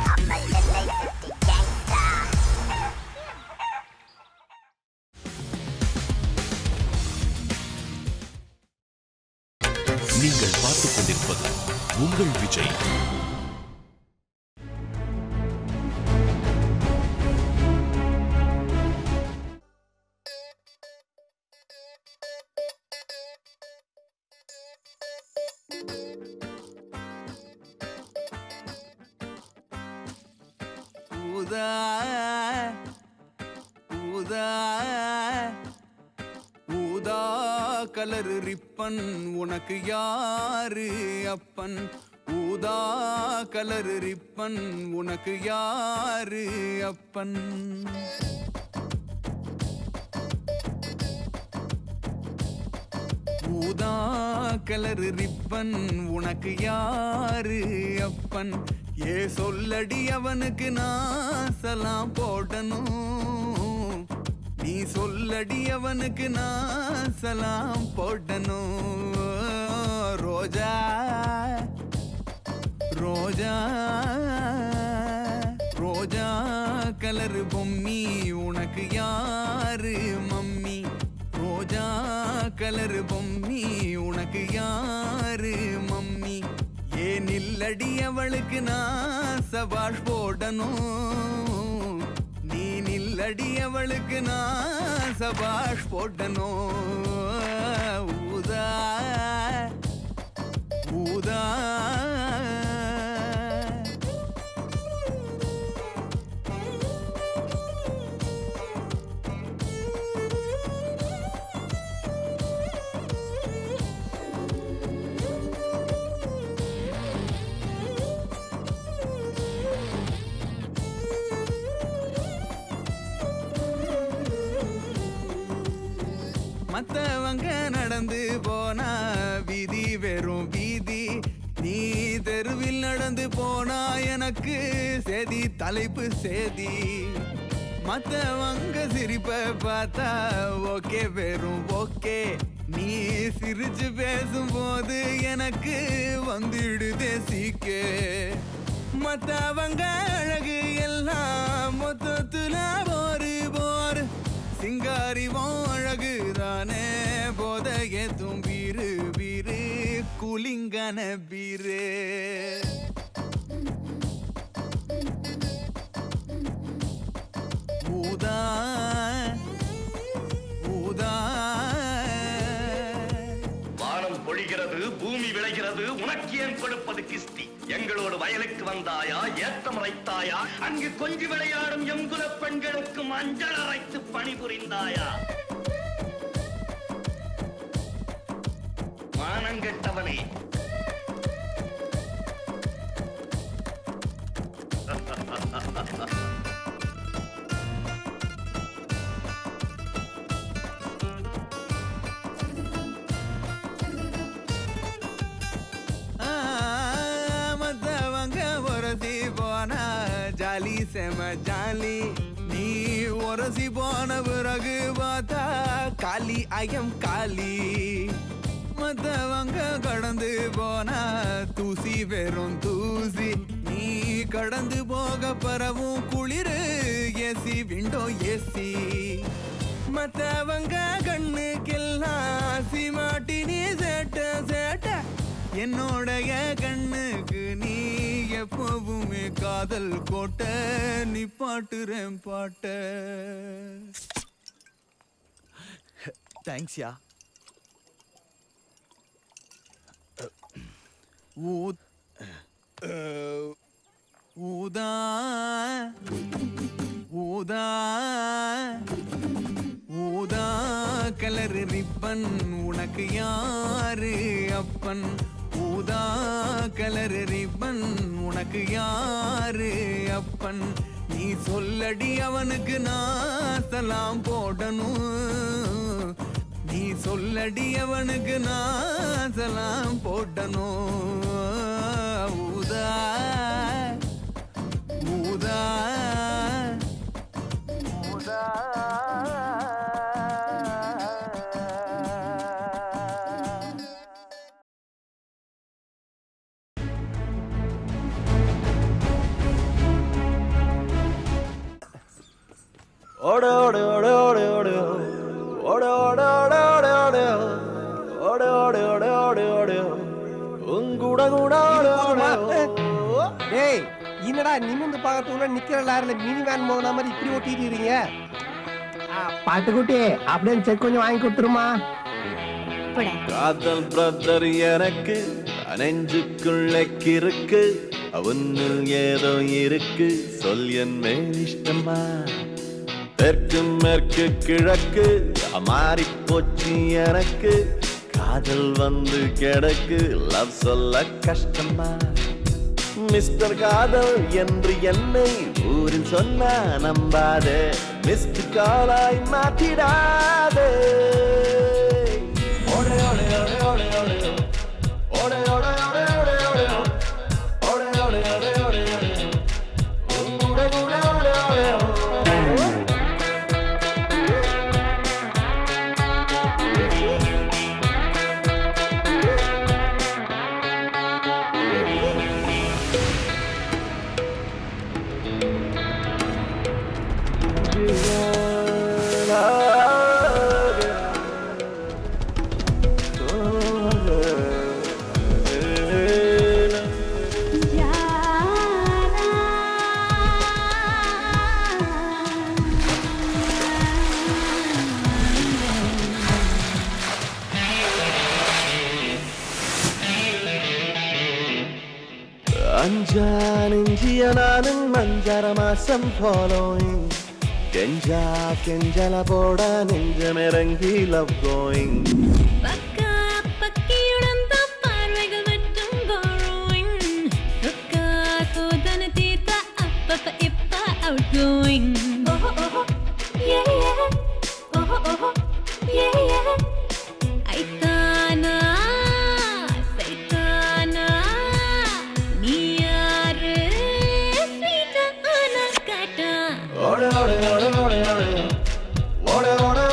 I'm a Chennai City Gangsta. நீங்கள் பார்த்துக் கொண்டிருப்பது உங்கள் விஜய். ஊதா ஊதா ஊதா கலர் ரிப்பன் உனக்கு யாரு அப்பன், ஊதா கலர் ரிப்பன் உனக்கு யாரு அப்பன். ஊதா கலர் ரிப்பன் உனக்கு யாரு அப்பன், ஏ சொல்லடி அவனுக்கு நான் சலாம் போடணும், நீ சொல்லடி அவனுக்கு நான் சலாம் போடணும் ரோஜா ரோஜா ரோஜா கலர் பொம்மி உனக்கு யாரு மம்மி ரோஜா கலர் பொம்மி உனக்கு யாரு மம்மி ஏன் இல்லடி அவளுக்கு நான் சபாஷ் போடணும் நீ நில்லடி அவளுக்கு நான் சபாஷ் போடணும் ஊதா ஊதா மத்தவங்க நடந்து போனா வீதி வெறும் வீதி நீ தெருவில் நடந்து போனா எனக்கு சேதி தலைப்பு சேதி மத்தவங்க சிரிப்ப பார்த்தா ஓகே வெறும் ஓகே நீ சிரிச்சு பேசும்போது எனக்கு வந்துடுதே சீக்கே மத்தவங்க அழகு எல்லாம் மொத்தத்துல ஒரு போர் சிங்காரிவோம் அழகுதானே போதைய தும்பீரு வீரு குலிங்கன பீரு ஊதா ஊதா வானம் பொழிகிறது பூமி விளைகிறது உனக்கு ஏன் கொடுப்பது கிஸ்தி எங்களோடு வயலுக்கு வந்தாயா ஏத்தம் அரைத்தாயா அங்கு கொஞ்சி விளையாடும் எங்குல பெண்களுக்கு மஞ்சள் அரைத்து பணிபுரிந்தாயா மானங்கெட்டவனே ஜாலி செம ஜாலி நீ உரசி போன பிறகு பார்த்தா காலி ஐயம் காலி மத்தவங்க கடந்து போனா தூசி வெறும் தூசி நீ கடந்து போக பரவும் குளிரு ஏசி விண்டோ ஏசி மத்தவங்க கண்ணுக்கெல்லாம் சிமாட்டி நீ சேட்ட சேட்ட என்னோடைய கண்ணுக்கு நீ எப்பவுமே காதல் கோட்டை நீ பாட்டுறேன் பாட்ட தேங்க்ஸ் யா ஊதா ஊதா ஊதா கலர் ரிப்பன் உனக்கு யாரு அப்பன் ஊதா கலர் ரிப்பன் உனக்கு யாரு அப்பன் நீ சொல்லடி அவனுக்கு நான் சலாம் போடணும் நீ சொல்லடி அவனுக்கு நான் சலாம் போடணும் ஊதா ஊதா ஊதா ஓடு ஓடு ஓடு ஓடு ஓடு ஓடு ஓடு ஓடு ஓடு ஓடு ஓடு ஓடு ஓடு ஓடு ஓடு உங்கூட கூட ஏய் என்னடா நிமிந்து பார்க்கறதுக்குள்ள நிக்கிற லாரில மினி வேன் போன மாதிரி இப்படி ஓட்டிட்டு இருக்கீங்க பாட்டுக்குட்டி அப்படியே செக் கொஞ்சம் வாங்கி கொடுத்துருமா காதல் பிரதர் எனக்கு நெஞ்சுக்குள்ளே கிறுக்கு அவனில் ஏதோ இருக்கு சொல் என் மேல் இஷ்டமா தெற்கு மேற்கு கிழக்கு மாறி போச்சு எனக்கு காதல் வந்து கிடக்கு லவ் சொல்ல கஷ்டமா மிஸ்டர் காதல் என்று என்னை ஊரில் சொன்னா நம்பாதே மிஸ்ட் காலாய் மாற்றிடாதே ஓடே ஓடே ஓடே ஓடே ஓடே ஓடே ஓடே ஓடே ஓடே ஓடே ஓடே ஓடே ஓடே ஓடே ஓடே ஓடே ஓடே ஓடே நானும் மஞ்சர மாசம் following கெஞ்சா கெஞ்சல போட நெஞ்சமிறங்கி love going பக்கா பக்கியுடன் தான் பார்வைகள் மட்டும் borrowing சொக்கா சோதனை தீர்த்த அப்பப்ப இப்ப outgoing ஓஹோ ஓஹோ yeah yeah ஓஹோ ஓஹோ yeah yeah ஐத்தானா சைத்தானா நீ யாரு ஸ்வீட் ஆனா காட்டா ஓட ஓட ஓட ஓட ஓட ஓட ஓட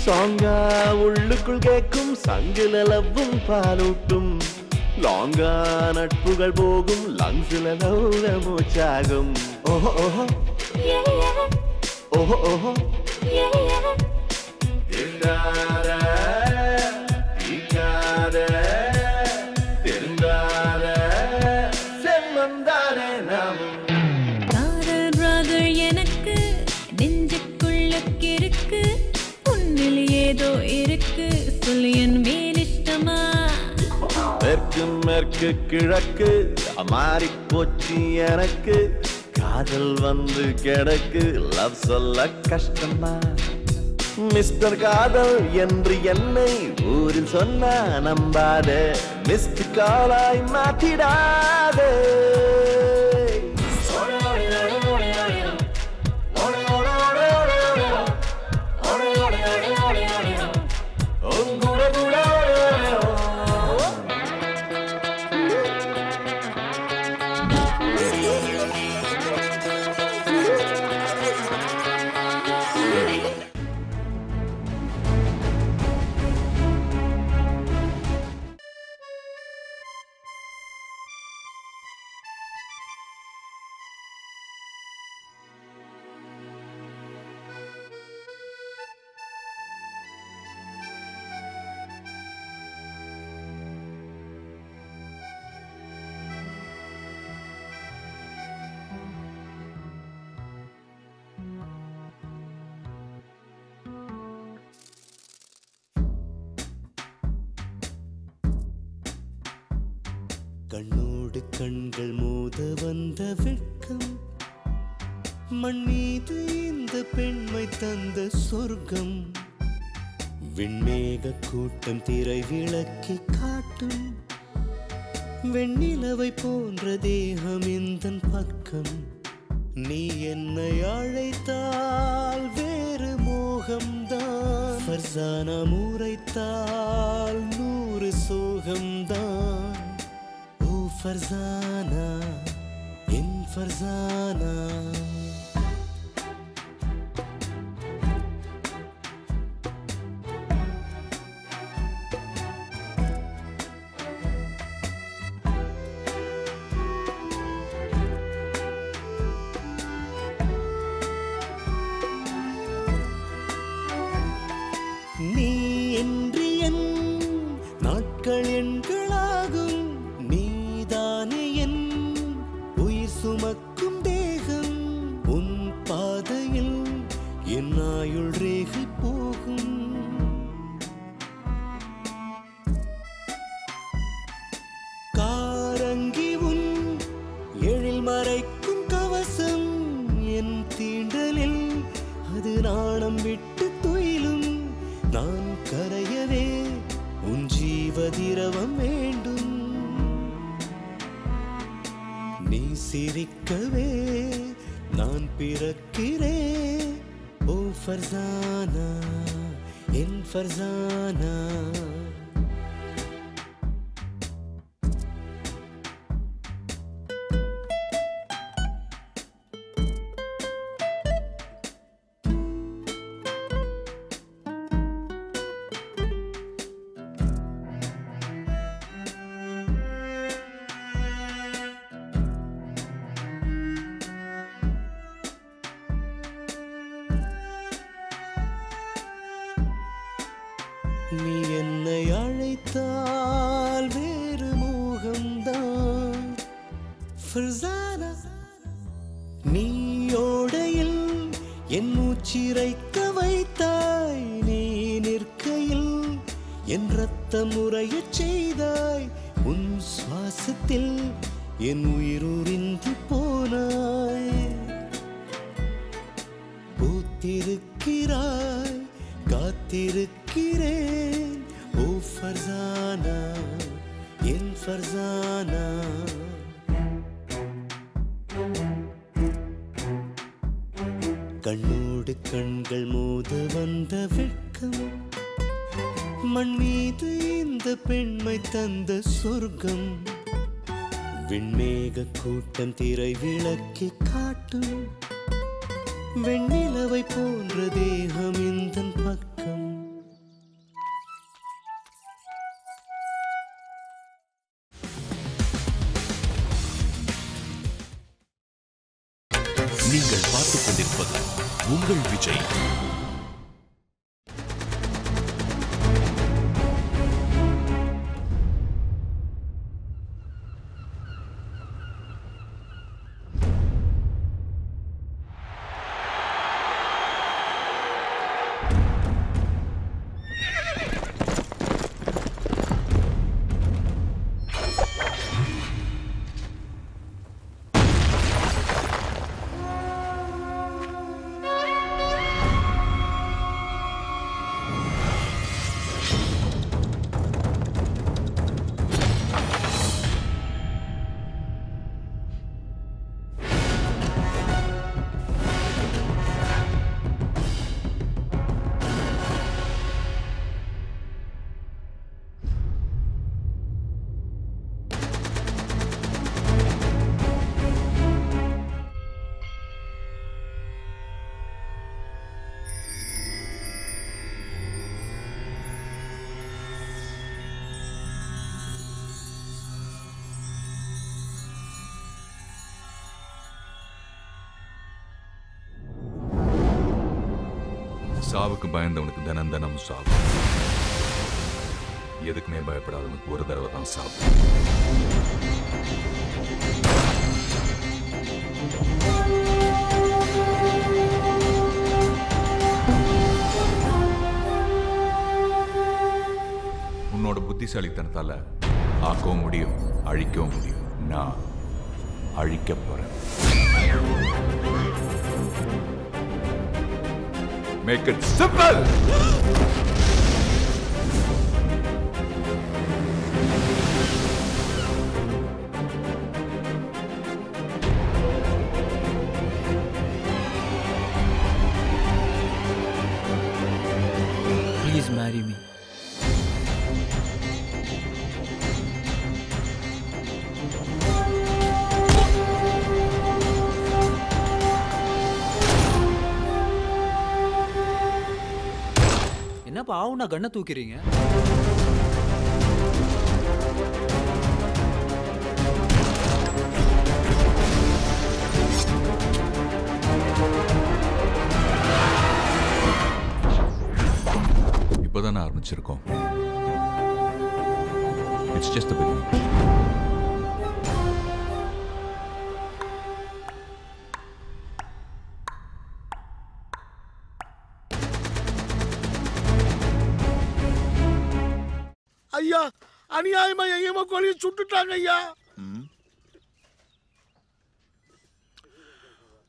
சாங்கா உள்ளுக்குள் கேட்கும் சங்கில லவ்வும் பாலூட்டும் லாங்கா நட்புகள் போகும் லங்ஸ்ல லவ்ல மூச்சாகும் ஓஹோ ஓஹோ ஓஹோ ஓஹோ திருந்தார ஈக்கார திருந்தார செம்மந்தாரே நாமும் எனக்கு நெஞ்சுக்குள்ள கிறுக்கு உன்னில் ஏதோ இருக்கு சொல்லு என் மேல் இஷ்டமா மேற்கு மேற்கு கிழக்கு மாறி போச்சு எனக்கு காதல் வந்து கிடக்கு லவ் சொல்ல கஷ்டமா மிஸ்டர் காதல் என்று என்னை ஊரில் சொன்னா நம்பாத மிஸ்ட் காலாய் மாற்றிடாதே கண்ணோடு கண்கள் மோத வந்த வெட்கம் மண் மீது இந்த பெண்மை தந்த சொர்க்கம் விண்மேக கூட்டம் திரை விளக்கி காட்டும் வெண்ணிலவை போன்ற தேகம் இந்த பக்கம் நீ என்னை அழைத்தால் வேறு மோகம்தான் ஃபர்சானா முறைத்தால் 100 சோகம்தான் फरजाना इन फरजाना நீ என்று என் நாட்கள் எண்களாகும் சுமக்கும் தேகம் உன் பாதையில் என் ஆயுள் ரேகை போகும் காரங்கி உன் எழில் மறைக்கும் கவசம் என் தீண்டலில் அது நாணம் விட்டு துயிலும் நான் கரையவே உன் ஜீவதிரவம் வேண்டும் நீ சிரிக்கவே நான் பிறக்கிறேன் ஓ ஃபர்சானா என் ஃபர்சானா நீ என்னை அழைத்தால் வேறு மோகம்தான் ஃபர்சானா நீயோடையில் என் மூச்சிறைக்க வைத்தாய் நீ நிற்கையில் என் ரத்தம் உறையச் செய்தாய் உன் சுவாசத்தில் என் உயிருறிந்து போனாய் பூத்திருக்கிறாய் காத்திருக்கிறேன் ஓ ஃபர்சானா என் ஃபர்சானா கண்ணோடு கண்கள் மோத வந்த வெட்கம் மண் மீது இந்த பெண்மை தந்த சொர்க்கம் விண்மேக கூட்டம் திரை விளக்கி காட்டும் வெண்ணிலவை போன்ற தேகம் இந்த பக்கம் நீங்கள் பார்த்துக் கொண்டிருப்பது உங்கள் விஜய். சாவுக்கு பயந்தவனுக்கு தினம் தினம் சாவு. எதுக்குமே பயப்படாதவனுக்கு ஒரு தடவை தான் சாவு. உன்னோட புத்திசாலித்தனத்தால ஆக்கவும் முடியும், அழிக்கவும் முடியும். நான் அழிக்க போறேன். Make it simple! Please marry me. என்னப்பா ஆவுனா கண்ணை தூக்கிறீங்க? இப்போதானே ஆரம்பிச்சிருக்கோம். It's just the beginning. ஐயா, அநியாயமா என் கோழியை சுட்டுட்டாங்க ஐயா.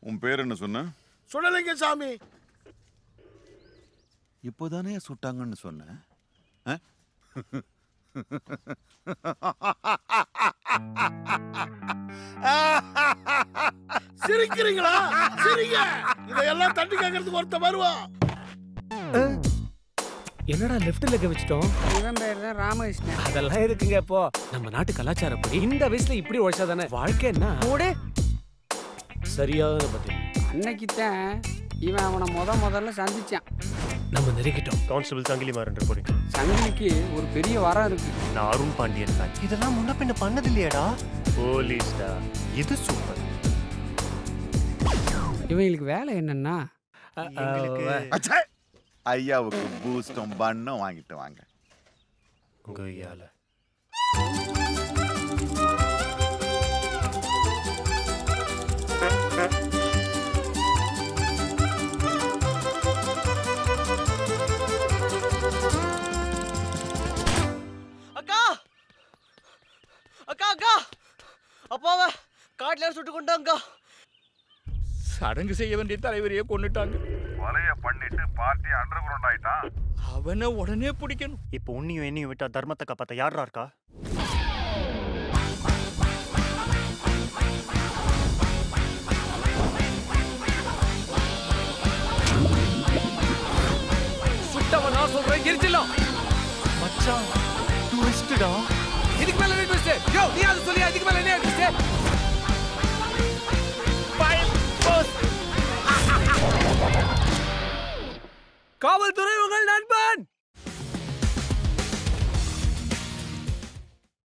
உன் பேர் என்ன சொன்ன? சொல்லலைங்க சாமி. இப்போதானே சுட்டாங்கன்னு சொன்ன. சிரிக்கிறீங்களா? சிரிங்க. இதையெல்லாம் தட்டி கேட்கறதுக்கு ஒருத்த வருவான். என்னடா லெஃப்ட் லெக்க வச்சிட்டோம்? இவன் பேர் தான் ராமகிருஷ்ணன். அதெல்லாம் இருக்குங்க. இப்போ நம்ம நாட்டு கலாச்சாரப்படி இந்த வயசுல இப்படி உழைச்சாதானே வாழ்க்கை என்ன? கூடு சரியான பதில். அன்னைக்கு தான் இவன் அவனை முதல்ல சந்திச்சான். நம்ம நெருங்கிட்டோம். Constable சங்கிலிமாறன் reporting. சங்கிலிக்கு ஒரு பெரிய வரம் இருக்கு. நான் அருண் பாண்டியன் தான். இதெல்லாம் முன்ன பின்ன பண்ணது இல்லையாடா? போலீஸ்டா. இது சூப்பர். இவங்களுக்கு வேலை என்னன்னா ஐயாவுக்கு பூஸ்டும் பண்ணும் வாங்கிட்டு வாங்க. கொய்யால. அக்கா அக்கா அக்கா அப்பாவை காட்டுல சுட்டு கொண்டாங்க. சடங்கு செய்ய வேண்டிய தலைவரையே கொண்டுட்டாங்க. கொலைய பண்ணிட்டு பார்ட்டி அண்டர் கிரவுண்ட் ஆயிட்டான். அவனை உடனே பிடிக்கணும். இப்போ உன்னையும் என்னையும் விட்டா தர்மத்தை காப்பாத்த யாரா இருக்கா? சுட்டவன் நான் சொல்றேன் எரிச்சிடலாம். மச்சான் ட்விஸ்டடா. இதுக்கு மேல என்ன ட்விஸ்ட்? யோ நீ அது சொல்லி அதுக்கு மேல என்ன ட்விஸ்ட்? File post. காவல்துறை உங்கள் நண்பன்.